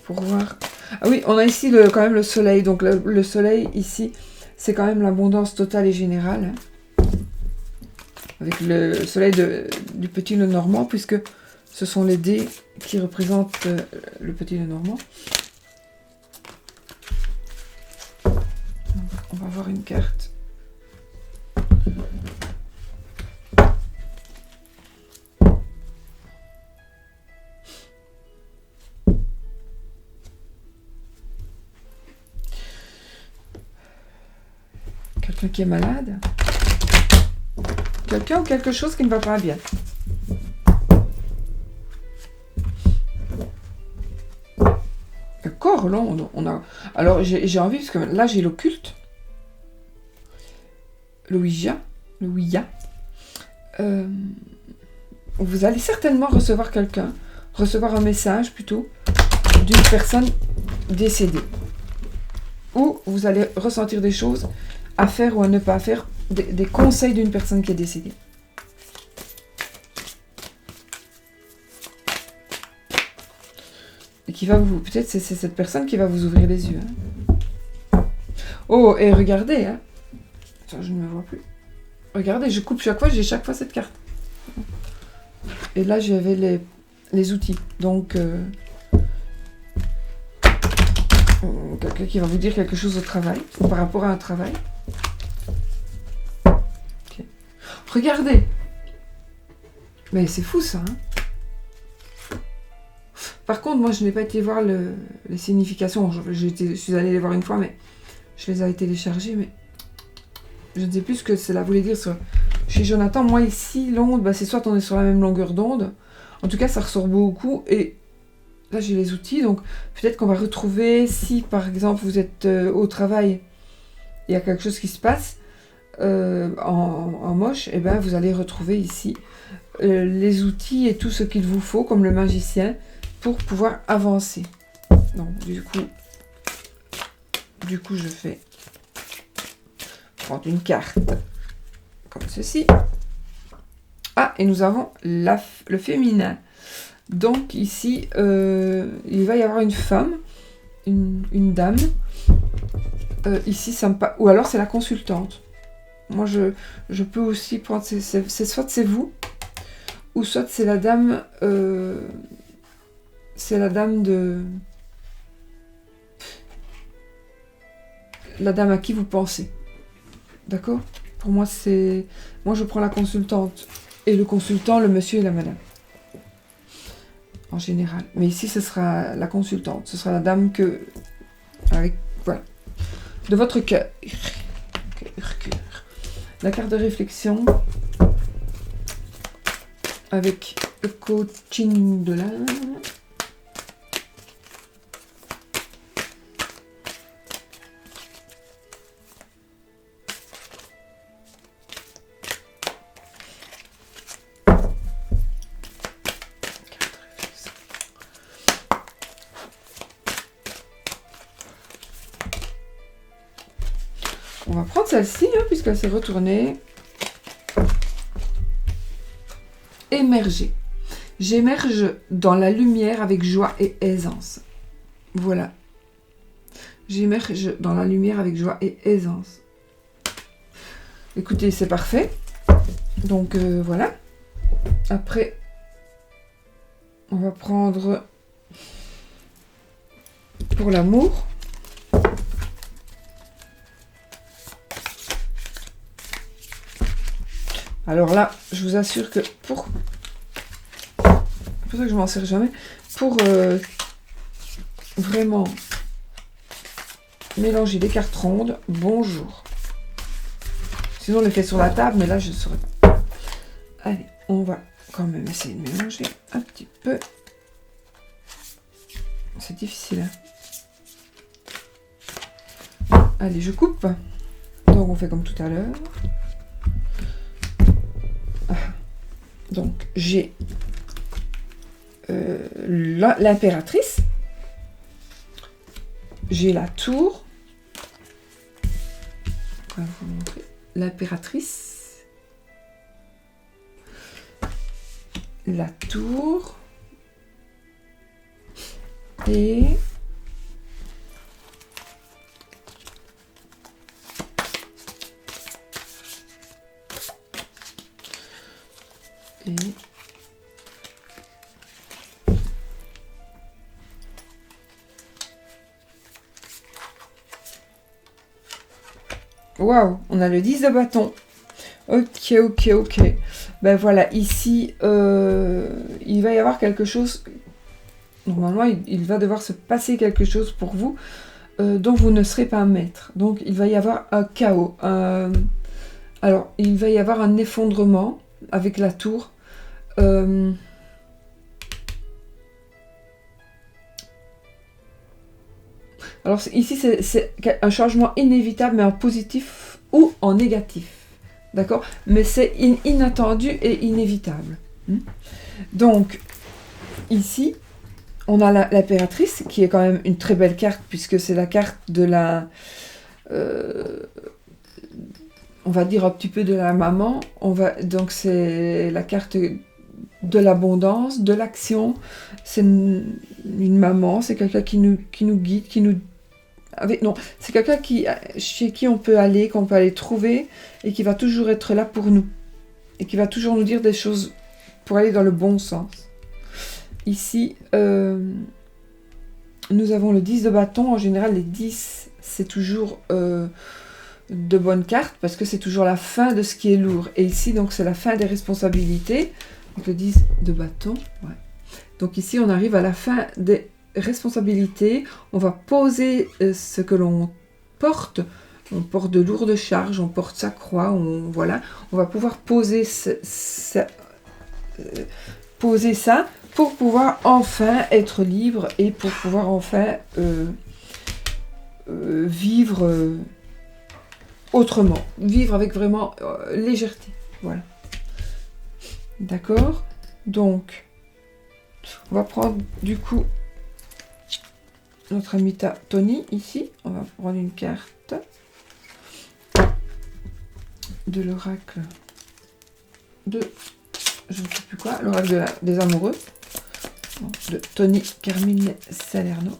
pour voir. Ah oui, on a ici quand même le soleil. Donc le soleil ici, c'est quand même l'abondance totale et générale. Avec le soleil du petit nœud normand, puisque ce sont les dés qui représentent le petit nœud normand. On va voir une carte. Quelqu'un qui est malade? Quelqu'un ou quelque chose qui ne va pas bien? D'accord, là, on a... Alors, j'ai envie, parce que là, j'ai l'occulte. Le Ouija. Vous allez certainement recevoir recevoir un message, plutôt, d'une personne décédée. Ou vous allez ressentir des choses à faire ou à ne pas faire, des conseils d'une personne qui est décédée. Et qui va vous... Peut-être c'est cette personne qui va vous ouvrir les yeux. Hein. Oh, et regardez, hein. Ça, je ne me vois plus. Regardez, je coupe chaque fois, j'ai chaque fois cette carte. Et là, j'avais les outils. Donc, quelqu'un qui va vous dire quelque chose au travail, ou par rapport à un travail. Okay. Regardez. Mais c'est fou, ça. Hein. Par contre, moi, je n'ai pas été voir les significations. Je suis allée les voir une fois, mais je les ai téléchargées, mais je ne sais plus ce que cela voulait dire chez Jonathan. Moi, ici, l'onde, bah, c'est soit on est sur la même longueur d'onde. En tout cas, ça ressort beaucoup. Et là, j'ai les outils. Donc, peut-être qu'on va retrouver, si, par exemple, vous êtes au travail, il y a quelque chose qui se passe en moche, et ben, vous allez retrouver ici les outils et tout ce qu'il vous faut, comme le magicien, pour pouvoir avancer. Donc, du coup, je fais prendre une carte comme ceci. Ah, et nous avons le féminin. Donc ici, il va y avoir une femme, une dame. Ici, ça me ou alors c'est la consultante. Moi, je peux aussi prendre, soit c'est vous, ou soit c'est la dame, la dame à qui vous pensez. D'accord? Pour moi, moi, je prends la consultante et le consultant, le monsieur et la madame. En général. Mais ici, ce sera la consultante. Ce sera la dame voilà. De votre cœur. La carte de réflexion. Avec le coaching de l'âme. On va prendre celle-ci, hein, puisqu'elle s'est retournée. Émerger. J'émerge dans la lumière avec joie et aisance. Voilà. J'émerge dans la lumière avec joie et aisance. Écoutez, c'est parfait. Donc, voilà. Après, on va prendre pour l'amour. Alors là, je vous assure que c'est pour ça que je m'en sers jamais, pour vraiment mélanger les cartes rondes, bonjour. Sinon, on les fait sur la table, mais là, je ne saurais pas. Allez, on va quand même essayer de mélanger un petit peu. C'est difficile, hein. Allez, je coupe. Donc, on fait comme tout à l'heure. Donc, j'ai l'impératrice. J'ai la tour. On va vous montrer l'impératrice. La tour. Et waouh, on a le 10 de bâton. Ok. Ben voilà, ici, il va y avoir quelque chose. Normalement, il va devoir se passer quelque chose pour vous dont vous ne serez pas maître. Donc, il va y avoir un chaos. Alors, il va y avoir un effondrement avec la tour. Alors, ici, c'est un changement inévitable, mais en positif ou en négatif. D'accord? Mais c'est inattendu et inévitable. Donc, ici, on a l'impératrice, qui est quand même une très belle carte, puisque c'est la carte de la... on va dire un petit peu de la maman. Donc, c'est la carte de l'abondance, de l'action. C'est une maman, c'est quelqu'un qui nous guide, c'est quelqu'un chez qui on peut aller, qu'on peut aller trouver, et qui va toujours être là pour nous. Et qui va toujours nous dire des choses pour aller dans le bon sens. Ici, nous avons le 10 de bâton. En général, les 10, c'est toujours de bonnes cartes, parce que c'est toujours la fin de ce qui est lourd. Et ici, donc, c'est la fin des responsabilités. Donc, le 10 de bâton. Ouais. Donc, ici, on arrive à la fin des responsabilités. On va poser ce que l'on porte. On porte de lourdes charges, on porte sa croix, on va pouvoir poser poser ça pour pouvoir enfin être libre et pour pouvoir enfin vivre autrement, vivre avec vraiment légèreté. Voilà. D'accord? Donc, on va prendre du coup notre ami Tony ici. On va prendre une carte de l'oracle de... je ne sais plus quoi, l'oracle des amoureux de Tony Carmine Salerno.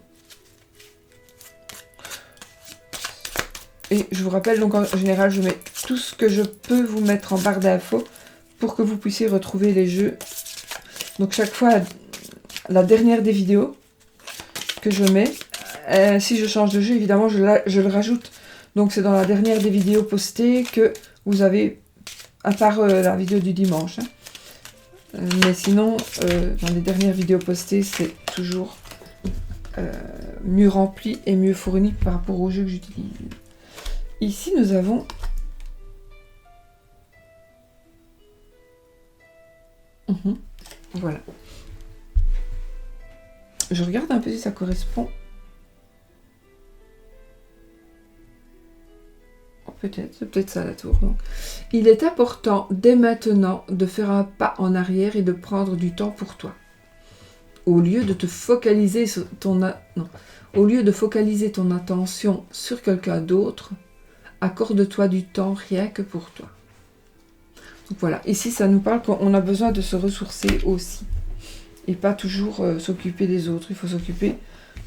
Et je vous rappelle, donc en général, je mets tout ce que je peux vous mettre en barre d'infos pour que vous puissiez retrouver les jeux. Donc chaque fois, la dernière des vidéos que je mets, si je change de jeu, évidemment, je le rajoute. Donc c'est dans la dernière des vidéos postées que vous avez, à part la vidéo du dimanche. Mais sinon, dans les dernières vidéos postées, c'est toujours mieux rempli et mieux fourni par rapport aux jeux que j'utilise. Ici, nous avons voilà. Je regarde un peu si ça correspond. Oh, peut-être, c'est peut-être ça la tour. Donc. Il est important dès maintenant de faire un pas en arrière et de prendre du temps pour toi. Au lieu de te focaliser sur au lieu de focaliser ton attention sur quelqu'un d'autre, accorde-toi du temps rien que pour toi. Donc voilà, ici ça nous parle qu'on a besoin de se ressourcer aussi. Et pas toujours s'occuper des autres, il faut s'occuper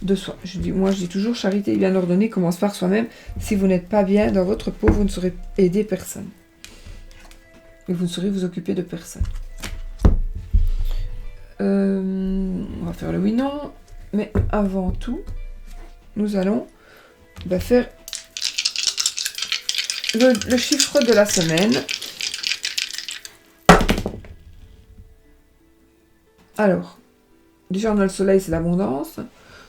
de soi. Moi je dis toujours, charité bien ordonnée commence par soi-même. Si vous n'êtes pas bien dans votre peau, vous ne saurez aider personne. Et vous ne saurez vous occuper de personne. On va faire le oui-non. Mais avant tout, nous allons faire le chiffre de la semaine. Alors, déjà on a le soleil, c'est l'abondance.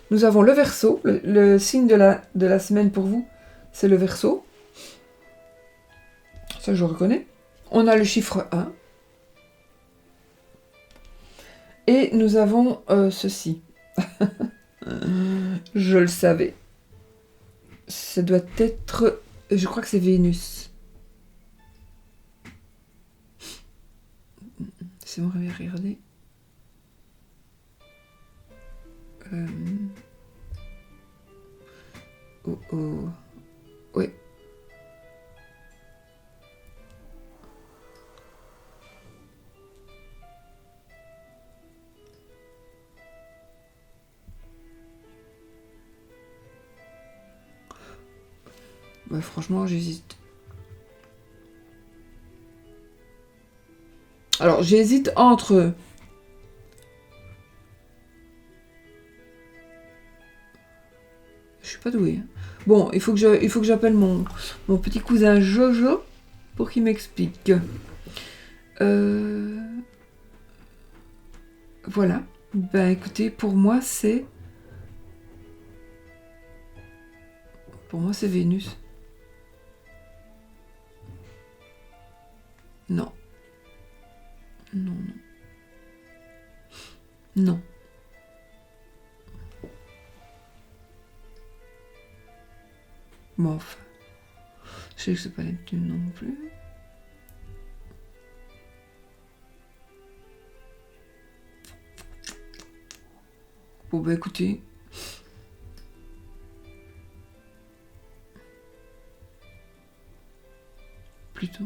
Nous avons le Verseau, le signe de la semaine pour vous, c'est le Verseau. Ça je reconnais. On a le chiffre 1. Et nous avons ceci. Je le savais. Ça doit être... Je crois que c'est Vénus. C'est bon, regarder. Oh oh. Oui. Bah, franchement, j'hésite. Alors, j'hésite entre... Je suis pas douée. Bon, il faut que j'appelle mon petit cousin Jojo pour qu'il m'explique. Voilà. Ben écoutez, pour moi c'est Vénus. Non. Non, non. Non. Bon, enfin. Je sais que c'est pas Neptune non plus. Bon, bah écoutez. Plutôt.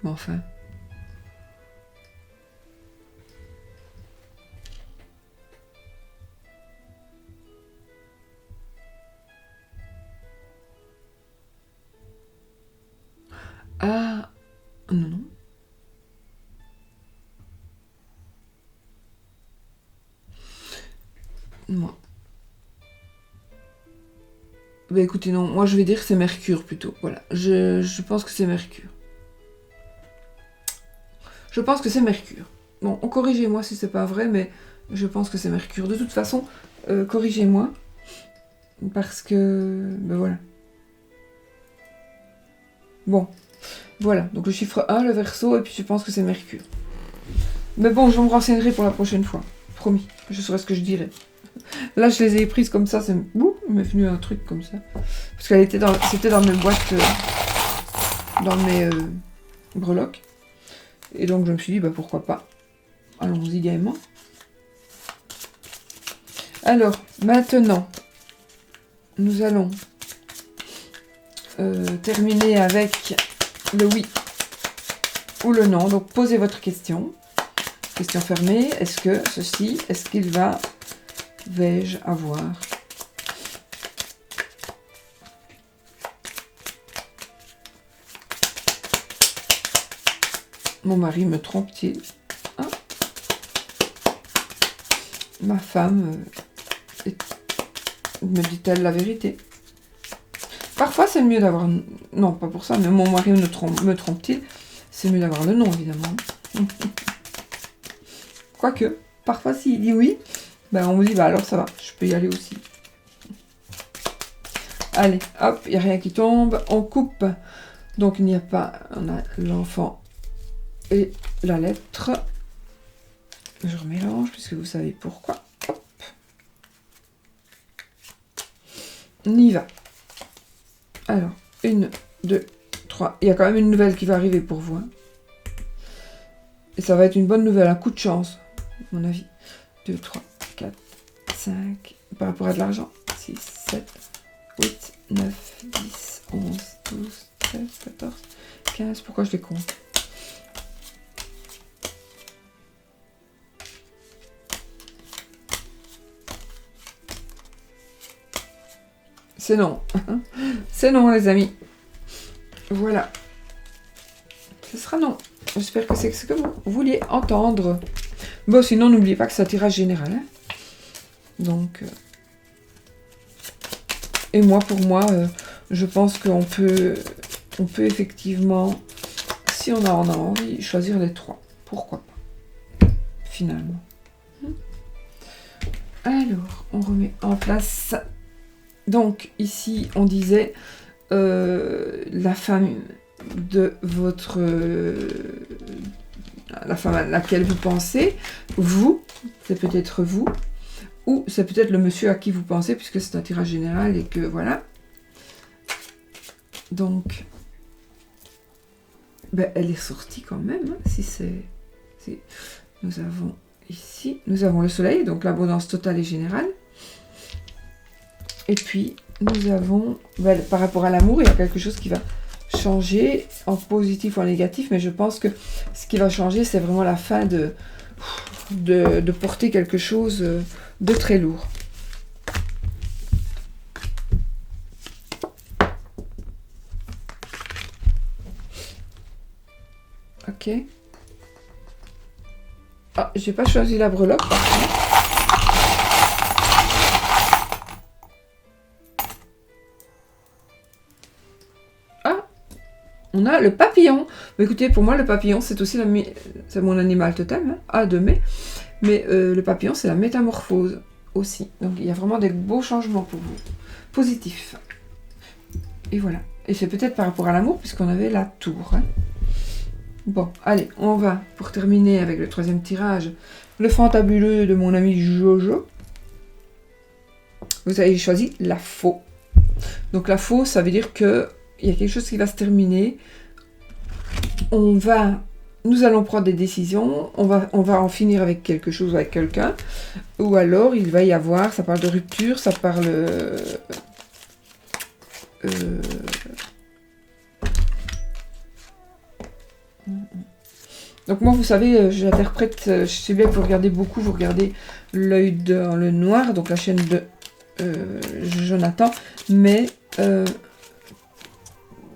Bon, enfin. Ah. Non, non. Moi. Bah écoutez, non, moi je vais dire que c'est Mercure plutôt. Voilà, je pense que c'est Mercure. Je pense que c'est Mercure. Bon, corrigez-moi si c'est pas vrai, mais je pense que c'est Mercure. De toute façon, corrigez-moi. Parce que... Ben voilà. Bon, voilà. Donc le chiffre 1, le Verseau, et puis je pense que c'est Mercure. Mais bon, je me renseignerai pour la prochaine fois. Promis, je saurai ce que je dirai. Là, je les ai prises comme ça, il m'est venu un truc comme ça. Parce qu'elle était c'était dans mes boîtes, dans mes breloques. Et donc, je me suis dit, bah pourquoi pas. Allons-y gaiement. Alors, maintenant, nous allons terminer avec le oui ou le non. Donc, posez votre question. Question fermée. Est-ce que ceci, est-ce qu'il va... vais-je avoir? Mon mari me trompe-t-il? Hein? Ma femme me dit-elle la vérité? Parfois c'est mieux d'avoir... Non, pas pour ça, mais mon mari me trompe-t-il? C'est mieux d'avoir le non, évidemment. Quoique, parfois s'il dit oui, ben on me dit, bah alors ça va, je peux y aller aussi. Allez, hop, il n'y a rien qui tombe, on coupe. Donc il n'y a pas, on a l'enfant et la lettre. Je remélange, puisque vous savez pourquoi. Hop. On y va. Alors, 1, 2, 3. Il y a quand même une nouvelle qui va arriver pour vous. Hein. Et ça va être une bonne nouvelle, un coup de chance, à mon avis. 2, 3, 4, 5. Par rapport à de l'argent. 6, 7, 8, 9, 10, 11, 12, 13, 14, 15. Pourquoi je les compte? C'est non. C'est non, les amis. Voilà. Ce sera non. J'espère que c'est ce que vous vouliez entendre. Bon, sinon, n'oubliez pas que c'est un tirage général. Hein. Donc... Et moi, pour moi, je pense qu'on peut effectivement, si on en a envie, choisir les 3. Pourquoi pas, finalement. Alors, on remet en place... Donc, ici, on disait la femme de votre... la femme à laquelle vous pensez, vous, c'est peut-être vous, ou c'est peut-être le monsieur à qui vous pensez, puisque c'est un tirage général et que voilà. Donc, ben, elle est sortie quand même, hein, si c'est... Si nous avons ici, nous avons le soleil, donc l'abondance totale et générale. Et puis, nous avons, par rapport à l'amour, il y a quelque chose qui va changer en positif ou en négatif, mais je pense que ce qui va changer, c'est vraiment la fin de porter quelque chose de très lourd. Ok. Ah, j'ai pas choisi la breloque par contre. On a le papillon. Mais écoutez, pour moi, le papillon, c'est aussi c'est mon animal totem, hein, de mai. Mais le papillon, c'est la métamorphose aussi. Donc, il y a vraiment des beaux changements pour vous. Positifs. Et voilà. Et c'est peut-être par rapport à l'amour, puisqu'on avait la tour. Hein. Bon, allez, on va, pour terminer avec le troisième tirage, le fantabuleux de mon ami Jojo. Vous avez choisi la faux. Donc, la faux, ça veut dire que il y a quelque chose qui va se terminer. Nous allons prendre des décisions. On va en finir avec quelque chose, avec quelqu'un. Ou alors, il va y avoir, ça parle de rupture, ça parle... Donc moi, vous savez, j'interprète, je sais bien que vous regardez beaucoup, vous regardez l'œil dans le noir, donc la chaîne de Jonathan, mais...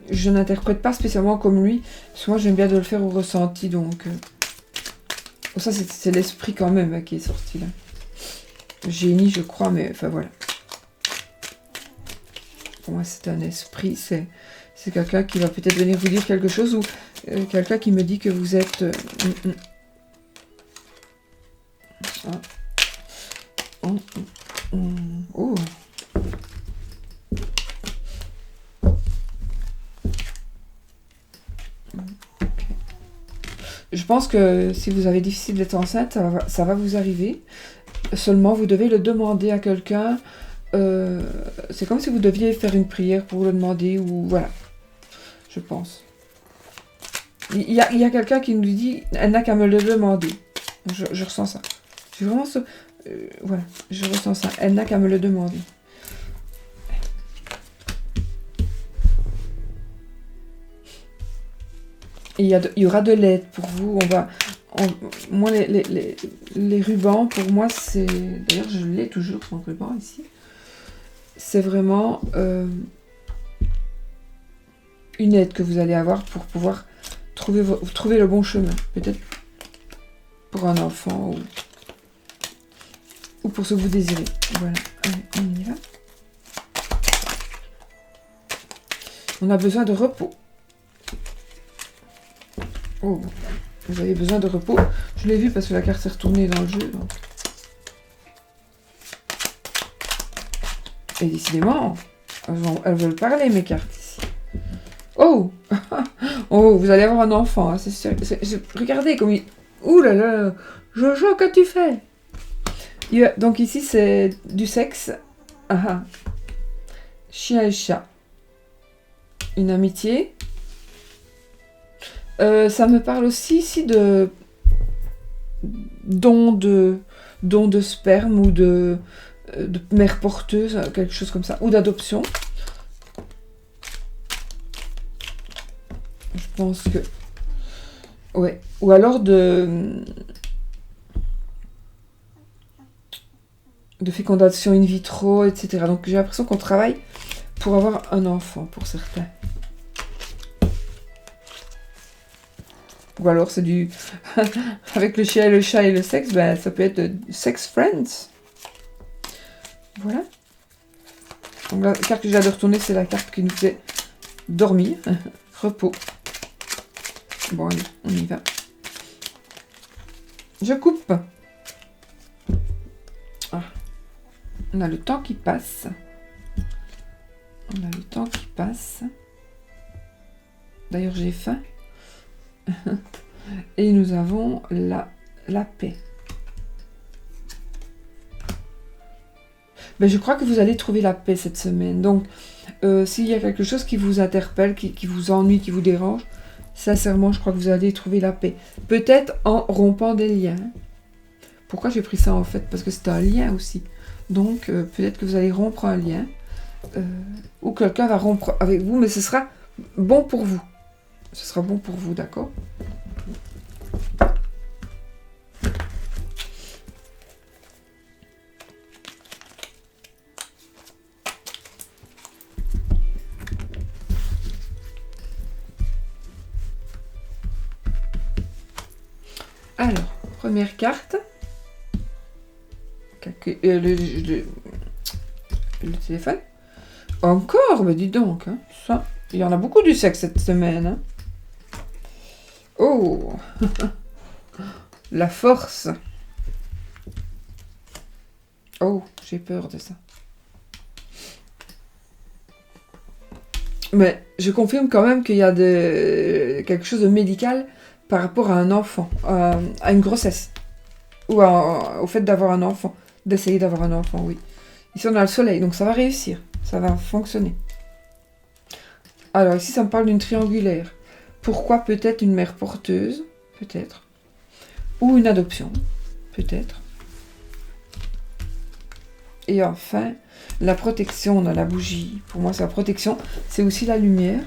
je n'interprète pas spécialement comme lui, parce que moi j'aime bien de le faire au ressenti, donc... ça c'est l'esprit quand même hein, qui est sorti là. Génie je crois, mais enfin voilà. Pour moi c'est un esprit, c'est quelqu'un qui va peut-être venir vous dire quelque chose, ou quelqu'un qui me dit que vous êtes... Oh. Je pense que si vous avez difficile d'être enceinte, ça va vous arriver. Seulement, vous devez le demander à quelqu'un. C'est comme si vous deviez faire une prière pour le demander, ou voilà. Je pense. Il y a quelqu'un qui nous dit, elle n'a qu'à me le demander. Je ressens ça. J'ai vraiment ce... voilà, je ressens ça. Elle n'a qu'à me le demander. Il y aura de l'aide pour vous. Moi, les rubans, pour moi, c'est... D'ailleurs, je l'ai toujours, son ruban, ici. C'est vraiment une aide que vous allez avoir pour pouvoir trouver le bon chemin. Peut-être pour un enfant ou pour ce que vous désirez. Voilà. Allez, on y va. On a besoin de repos. Oh, vous avez besoin de repos. Je l'ai vu parce que la carte s'est retournée dans le jeu. Donc. Et décidément, elles veulent parler, mes cartes, ici. Oh oh, vous allez avoir un enfant, hein, c'est sûr. Regardez comme il... Ouh là là, Jojo, qu'as-tu fait? Donc ici, c'est du sexe. Chien et chat. Une amitié. Ça me parle aussi ici de don de sperme ou de mère porteuse, quelque chose comme ça, ou d'adoption. Je pense que... Ouais. Ou alors de fécondation in vitro, etc. Donc j'ai l'impression qu'on travaille pour avoir un enfant, pour certains. Ou alors c'est du... Avec le chien et le chat et le sexe, ben, ça peut être sex friends. Voilà. Donc la carte que j'ai de retourner, c'est la carte qui nous fait dormir. Repos. Bon, allez, on y va. Je coupe. Ah. On a le temps qui passe. On a le temps qui passe. D'ailleurs, j'ai faim. Et nous avons la paix. Ben, je crois que vous allez trouver la paix cette semaine. Donc, s'il y a quelque chose qui vous interpelle, qui vous ennuie, qui vous dérange, sincèrement, je crois que vous allez trouver la paix. Peut-être en rompant des liens. Pourquoi j'ai pris ça en fait? Parce que c'est un lien aussi. Donc peut-être que vous allez rompre un lien. Ou quelqu'un va rompre avec vous, mais ce sera bon pour vous. Ce sera bon pour vous, d'accord? Alors, première carte. Le téléphone. Encore, mais dis donc. Hein, ça. Il y en a beaucoup du sexe cette semaine. Hein. Oh. La force. Oh, j'ai peur de ça. Mais je confirme quand même qu'il y a quelque chose de médical par rapport à un enfant, à une grossesse. Ou au fait d'avoir un enfant. D'essayer d'avoir un enfant, oui. Ici, on a le soleil, donc ça va réussir. Ça va fonctionner. Alors, ici, ça me parle d'une triangulaire. Pourquoi peut-être une mère porteuse? Peut-être. Ou une adoption? Peut-être. Et enfin, la protection dans la bougie. Pour moi, c'est la protection. C'est aussi la lumière.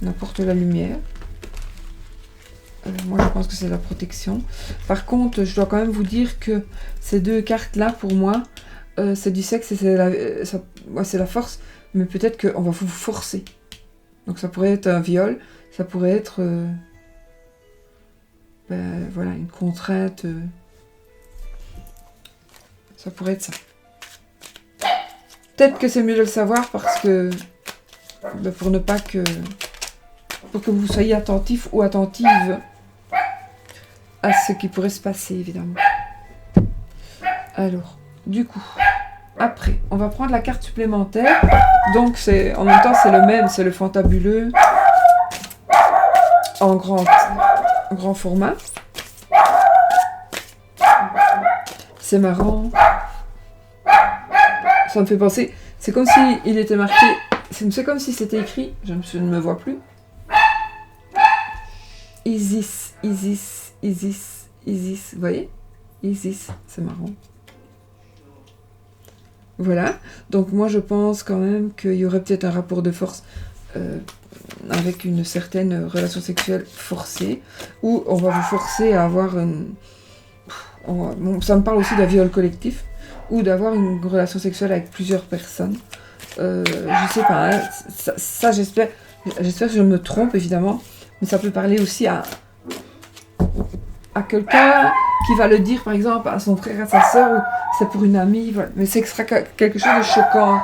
On apporte la lumière. Moi, je pense que c'est la protection. Par contre, je dois quand même vous dire que ces deux cartes-là, pour moi, c'est du sexe et c'est la force. Mais peut-être qu'on va vous forcer. Donc, ça pourrait être un viol. Ça pourrait être... voilà, une contrainte. Ça pourrait être ça. Peut-être que c'est mieux de le savoir parce que... pour ne pas que... Pour que vous soyez attentif ou attentive à ce qui pourrait se passer, évidemment. Alors, du coup, après, on va prendre la carte supplémentaire. Donc, en même temps, c'est le même, c'est le fantabuleux en grand format. C'est marrant. Ça me fait penser... C'est comme si il était marqué... C'est comme si c'était écrit... Je ne me vois plus. Isis, Isis, Isis, Isis. Vous voyez? Isis, c'est marrant. Voilà. Donc moi, je pense quand même qu'il y aurait peut-être un rapport de force avec une certaine relation sexuelle forcée, où on va vous forcer à avoir une... Bon, ça me parle aussi d'un viol collectif, ou d'avoir une relation sexuelle avec plusieurs personnes. Je sais pas, hein, ça j'espère que je me trompe évidemment, mais ça peut parler aussi à quelqu'un qui va le dire par exemple à son frère, à sa soeur, ou c'est pour une amie, voilà. Mais c'est que ce sera quelque chose de choquant.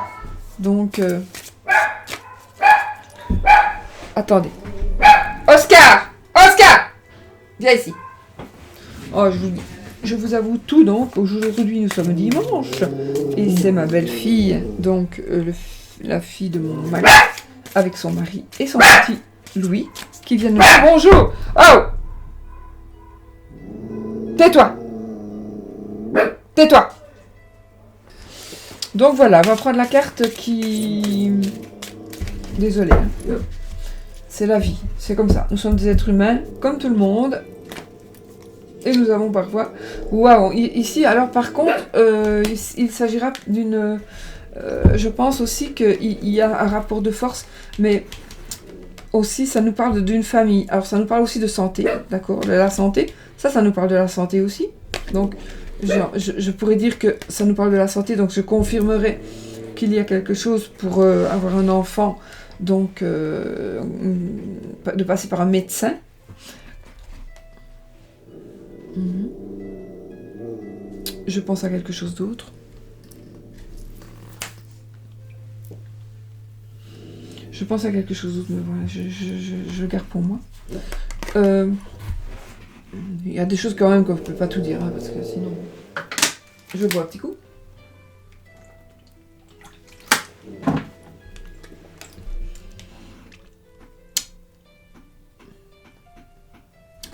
Donc, attendez. Oscar! Oscar! Viens ici. Oh, je vous avoue tout, donc aujourd'hui nous sommes dimanche et c'est ma belle-fille, donc la fille de mon mari, avec son mari et son petit Louis, qui viennent nous dire bonjour. Oh! Tais-toi! Tais-toi! Donc voilà, on va prendre la carte qui... Désolée, hein. C'est la vie, c'est comme ça. Nous sommes des êtres humains, comme tout le monde. Et nous avons parfois... Waouh! Ici, alors par contre, il s'agira d'une... je pense aussi qu'il y a un rapport de force, mais aussi ça nous parle d'une famille. Alors ça nous parle aussi de santé, d'accord? De la santé, ça nous parle de la santé aussi. Donc, je pourrais dire que ça nous parle de la santé, donc je confirmerai qu'il y a quelque chose pour avoir un enfant, donc de passer par un médecin. Je pense à quelque chose d'autre. Je pense à quelque chose d'autre, mais voilà, je le garde pour moi. Il y a des choses quand même que je ne peux pas tout dire, hein, parce que sinon... Je bois un petit coup.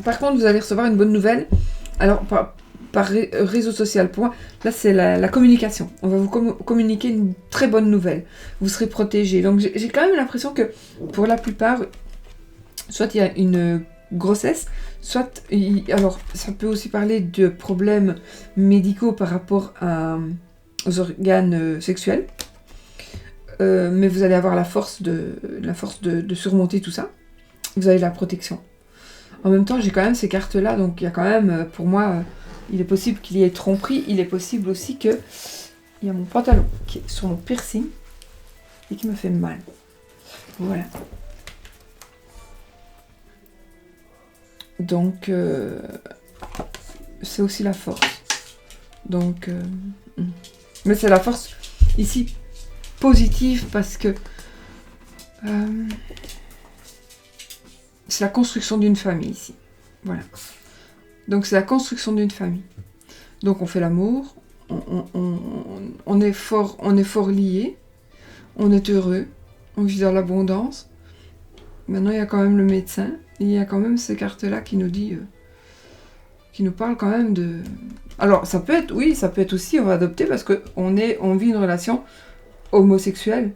Par contre, vous allez recevoir une bonne nouvelle. Alors, par réseau social. Pour moi, là, c'est la communication. On va vous communiquer une très bonne nouvelle. Vous serez protégés. Donc, j'ai quand même l'impression que, pour la plupart, soit il y a une grossesse, soit, alors ça peut aussi parler de problèmes médicaux par rapport aux organes sexuels, mais vous allez avoir la force de surmonter tout ça. Vous avez la protection. En même temps, j'ai quand même ces cartes-là, donc il y a quand même, pour moi, il est possible qu'il y ait tromperie, il est possible aussi que il y a mon pantalon qui est sur mon piercing et qui me fait mal. Voilà. Donc, c'est aussi la force. Donc, mais c'est la force ici positive parce que c'est la construction d'une famille ici. Voilà. Donc, c'est la construction d'une famille. Donc, on fait l'amour, on est fort liés, on est heureux, on vit dans l'abondance. Maintenant, il y a quand même le médecin. Il y a quand même ces cartes-là qui nous dit, qui nous parlent quand même de... Alors, ça peut être, oui, ça peut être aussi, on va adopter parce qu'on vit une relation homosexuelle.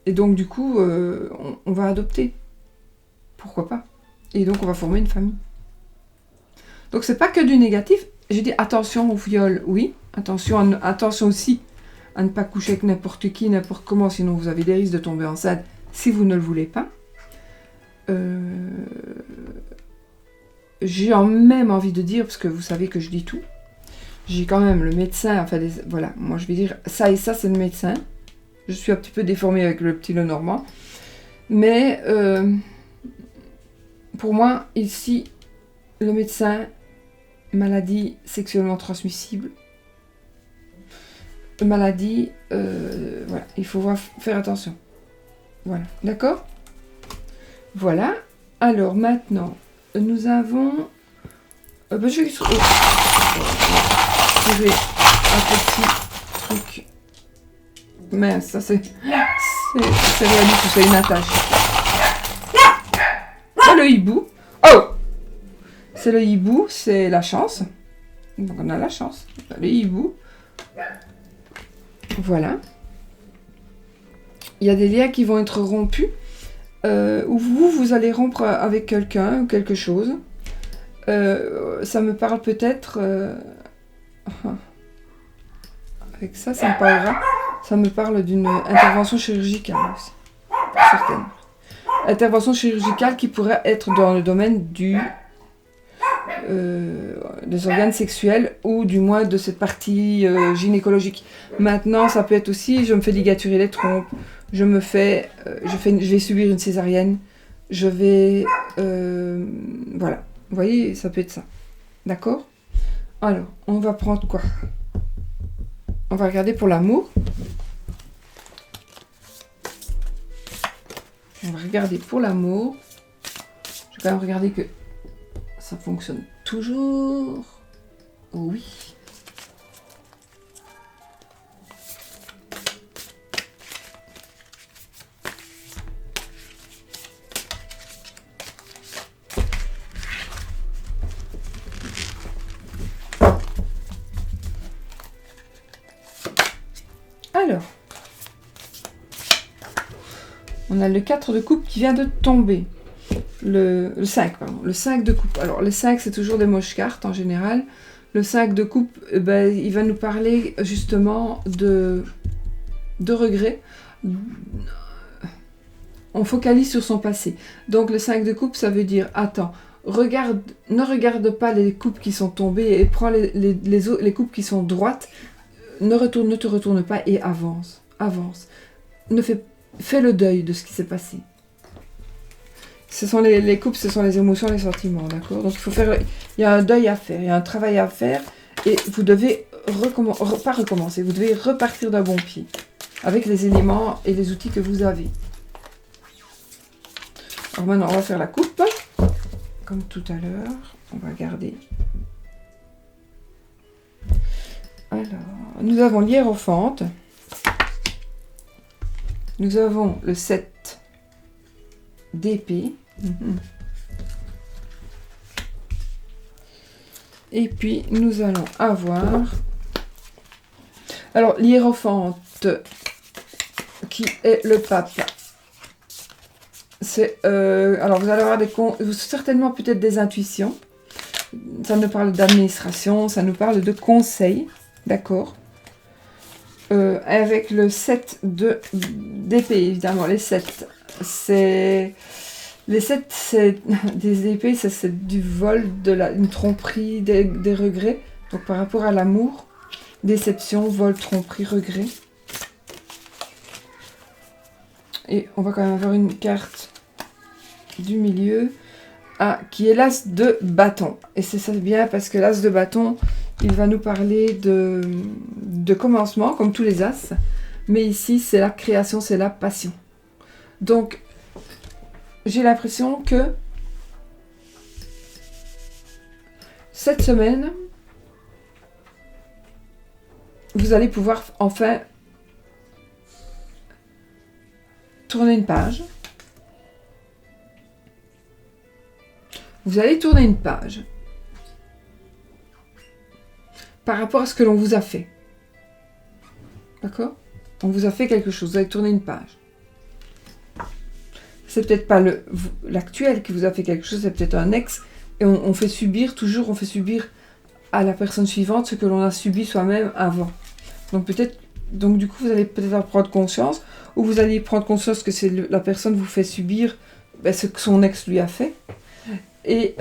Et donc, du coup, on va adopter. Pourquoi pas? Et donc, on va former une famille. Donc, c'est pas que du négatif. J'ai dit, attention au viol, oui. Attention aussi à ne pas coucher avec n'importe qui, n'importe comment, sinon vous avez des risques de tomber enceinte si vous ne le voulez pas. J'ai même envie de dire, parce que vous savez que je dis tout, j'ai quand même le médecin, enfin, voilà, moi je vais dire ça et ça, c'est le médecin. Je suis un petit peu déformée avec le petit Lenormand. Mais pour moi, ici, le médecin, maladie sexuellement transmissible, maladie, voilà, il faut faire attention. Voilà, d'accord ? Voilà. Alors maintenant, nous avons... je vais trouver un petit truc. Mince, ça c'est réaliste, c'est une attache. C'est le hibou. Oh! C'est le hibou, c'est la chance. Donc on a la chance. Le hibou. Voilà. Il y a des liens qui vont être rompus. Où vous allez rompre avec quelqu'un ou quelque chose. Ça me parle peut-être... avec ça me parlera. Ça me parle d'une intervention chirurgicale aussi. Certaine. Intervention chirurgicale qui pourrait être dans le domaine des organes sexuels ou du moins de cette partie gynécologique. Maintenant, ça peut être aussi, je me fais ligaturer les trompes, je vais subir une césarienne, je vais... voilà. Vous voyez, ça peut être ça. D'accord ? Alors, on va prendre quoi ? On va regarder pour l'amour. On va regarder pour l'amour. Je vais quand même regarder que ça fonctionne toujours. Oui. Alors, on a le 4 de coupe qui vient de tomber. Le 5, pardon. Le 5 de coupe. Alors, le 5, c'est toujours des moches cartes en général. Le 5 de coupe, il va nous parler justement de regrets. On focalise sur son passé. Donc, le 5 de coupe, ça veut dire, attends, ne regarde pas les coupes qui sont tombées et prends les coupes qui sont droites. Ne te retourne pas et avance. Fais le deuil de ce qui s'est passé. Ce sont les coupes, ce sont les émotions, les sentiments, d'accord ? Donc il y a un deuil à faire, il y a un travail à faire, et vous devez pas recommencer, vous devez repartir d'un bon pied, avec les éléments et les outils que vous avez. Alors maintenant, on va faire la coupe, comme tout à l'heure, on va regarder. Alors, nous avons l'hiérophante. Nous avons le 7 d'épée. Et puis, nous allons avoir... Alors, l'hiérophante, qui est le pape. Alors, vous allez avoir certainement peut-être des intuitions. Ça nous parle d'administration, ça nous parle de conseils. D'accord. Avec le 7 d'épée, évidemment. Les 7, c'est... Les 7, c'est des épées, c'est du vol, une tromperie, des regrets. Donc, par rapport à l'amour, déception, vol, tromperie, regret. Et on va quand même avoir une carte du milieu qui est l'as de bâton. Et c'est ça bien parce que l'as de bâton, il va nous parler de commencement, comme tous les as. Mais ici, c'est la création, c'est la passion. Donc, j'ai l'impression que cette semaine, vous allez pouvoir enfin tourner une page. Vous allez tourner une page par rapport à ce que l'on vous a fait. D'accord? On vous a fait quelque chose, vous allez tourner une page. C'est peut-être pas l'actuel qui vous a fait quelque chose, c'est peut-être un ex. Et on fait subir à la personne suivante ce que l'on a subi soi-même avant. Donc du coup, vous allez peut-être en prendre conscience, ou vous allez prendre conscience que c'est la personne vous fait subir ce que son ex lui a fait. Et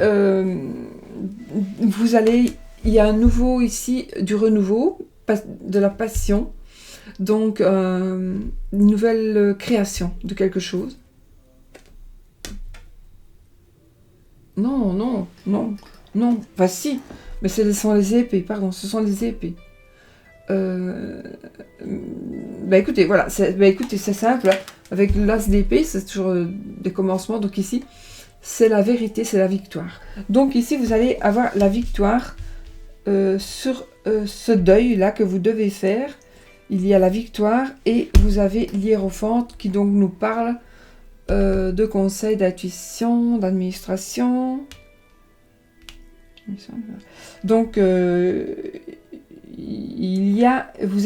il y a un nouveau ici, du renouveau, de la passion. Donc, une nouvelle création de quelque chose. Non. Enfin, si. Mais ce sont les épées, pardon. Ce sont les épées. Écoutez, voilà. Écoutez, c'est simple. Avec l'as d'épée, c'est toujours des commencements. Donc ici, c'est la vérité, c'est la victoire. Donc ici, vous allez avoir la victoire sur ce deuil-là que vous devez faire. Il y a la victoire et vous avez l'hiérophante qui donc nous parle de conseils, d'intuition, d'administration. Donc, vous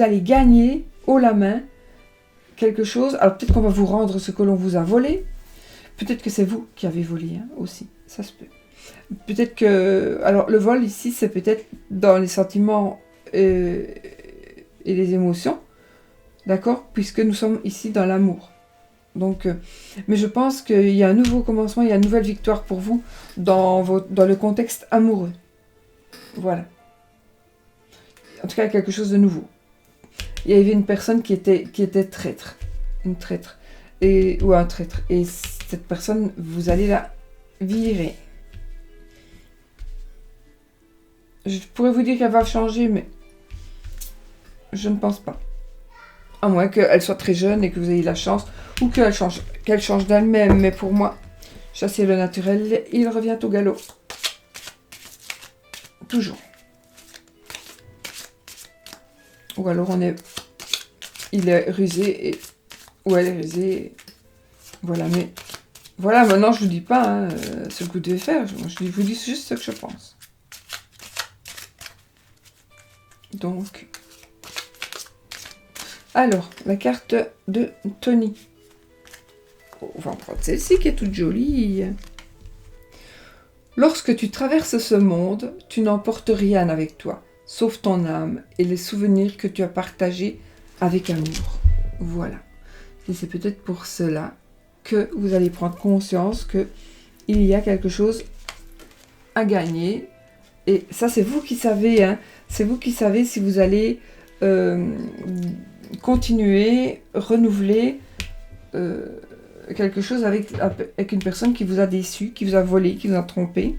allez gagner haut la main quelque chose. Alors peut-être qu'on va vous rendre ce que l'on vous a volé. Peut-être que c'est vous qui avez volé aussi. Ça se peut. Peut-être que... Alors le vol ici, c'est peut-être dans les sentiments et les émotions. D'accord? Puisque nous sommes ici dans l'amour. Donc, mais je pense qu'il y a un nouveau commencement, il y a une nouvelle victoire pour vous dans le contexte amoureux. Voilà. En tout cas, quelque chose de nouveau. Il y avait une personne qui était traître. Une traître. Ou un traître. Et cette personne, vous allez la virer. Je pourrais vous dire qu'elle va changer, mais je ne pense pas. À moins qu'elle soit très jeune et que vous ayez la chance, ou qu'elle change d'elle-même. Mais pour moi, chasser le naturel, il revient au galop. Toujours. Ou alors il est rusé, ou elle est rusée. Voilà, mais... Voilà, maintenant je vous dis pas ce que vous devez faire. Je vous dis juste ce que je pense. Donc... Alors, la carte de Tony. On va en prendre celle-ci qui est toute jolie. Lorsque tu traverses ce monde, tu n'emportes rien avec toi, sauf ton âme et les souvenirs que tu as partagés avec amour. Voilà. Et c'est peut-être pour cela que vous allez prendre conscience qu'il y a quelque chose à gagner. Et ça, c'est vous qui savez. Hein. C'est vous qui savez si vous allez... continuer, renouveler quelque chose avec une personne qui vous a déçu, qui vous a volé, qui vous a trompé.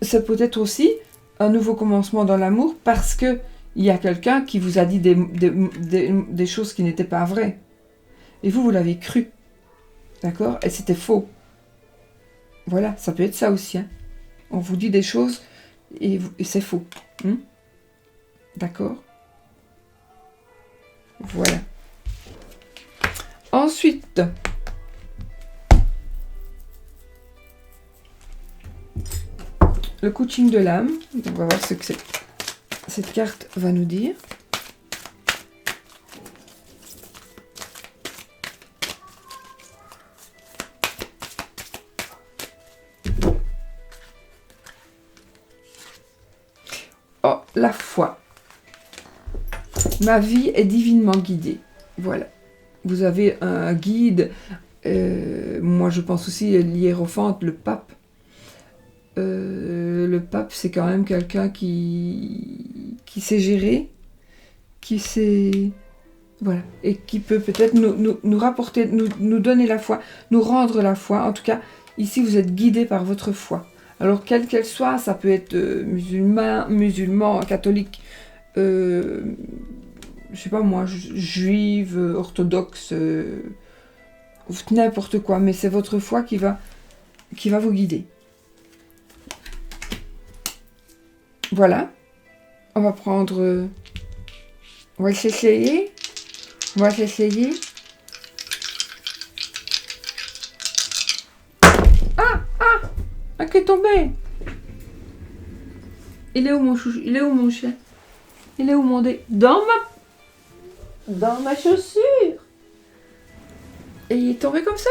C'est peut-être aussi un nouveau commencement dans l'amour parce que il y a quelqu'un qui vous a dit des choses qui n'étaient pas vraies. Et vous l'avez cru. D'accord? Et c'était faux. Voilà, ça peut être ça aussi. Hein. On vous dit des choses et c'est faux. D'accord? Voilà. Ensuite, le coaching de l'âme. On va voir ce que cette carte va nous dire. Oh, la foi. Ma vie est divinement guidée. Voilà. Vous avez un guide. Moi, je pense aussi l'hiérophante, le pape. Le pape, c'est quand même quelqu'un qui sait gérer, qui sait... Voilà. Et qui peut peut-être nous rapporter, nous donner la foi, nous rendre la foi. En tout cas, ici, vous êtes guidé par votre foi. Alors, quelle qu'elle soit, ça peut être musulman, catholique, je sais pas moi, juive, orthodoxe, n'importe quoi. Mais c'est votre foi qui va vous guider. Voilà. On va prendre... on va s'essayer. On va s'essayer. Ah, qui est tombé. Il est où mon chouchou? Il est où mon chien? Il est où mon dé? Dans ma chaussure. Et il est tombé comme ça.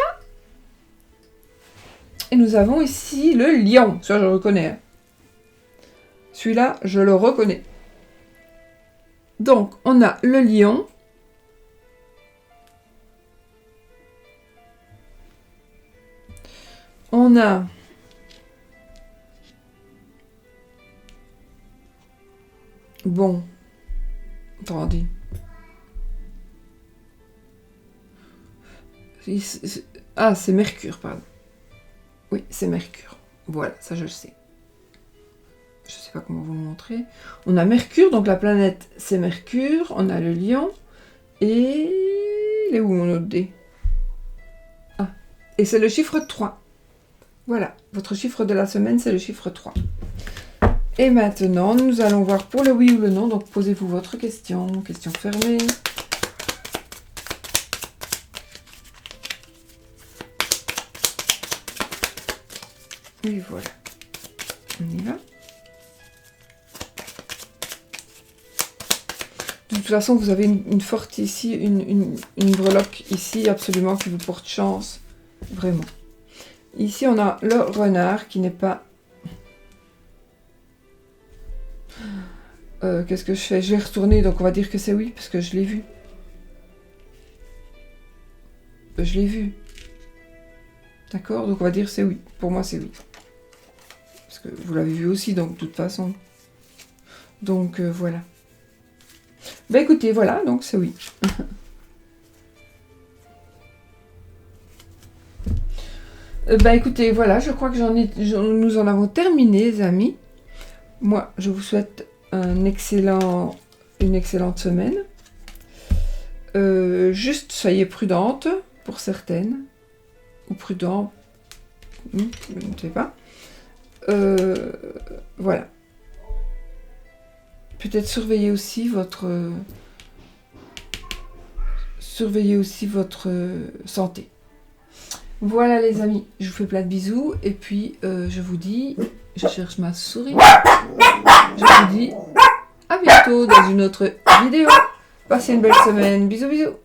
Et nous avons ici le lion. Ça, je le reconnais. Hein. Celui-là, je le reconnais. Donc, on a le lion. On a... Bon. Attendez. Ah, c'est Mercure, pardon. Oui, c'est Mercure. Voilà, ça je le sais. Je sais pas comment vous le montrer. On a Mercure, donc la planète c'est Mercure. On a le lion. Et... il est où mon autre dé? Ah. Et c'est le chiffre 3. Voilà, votre chiffre de la semaine c'est le chiffre 3. Et maintenant, nous allons voir pour le oui ou le non. Donc posez-vous votre question. Question fermée. Et voilà. On y va. De toute façon, vous avez une forte ici, une breloque ici, absolument, qui vous porte chance. Vraiment. Ici, on a le renard qui n'est pas... qu'est-ce que je fais? Je vais retourner, donc on va dire que c'est oui, parce que je l'ai vu. Je l'ai vu. D'accord? Donc on va dire c'est oui. Pour moi, c'est oui. Parce que vous l'avez vu aussi, donc de toute façon. Donc voilà. Ben écoutez, voilà, donc c'est oui. Ben écoutez, voilà, je crois que nous en avons terminé, les amis. Moi, je vous souhaite une excellente semaine. Juste, soyez prudentes pour certaines. Ou prudents. Je ne sais pas. Voilà. Peut-être surveillez aussi votre santé. Voilà les amis, je vous fais plein de bisous et puis je vous dis, je cherche ma souris, je vous dis à bientôt dans une autre vidéo. Passez une belle semaine, bisous bisous.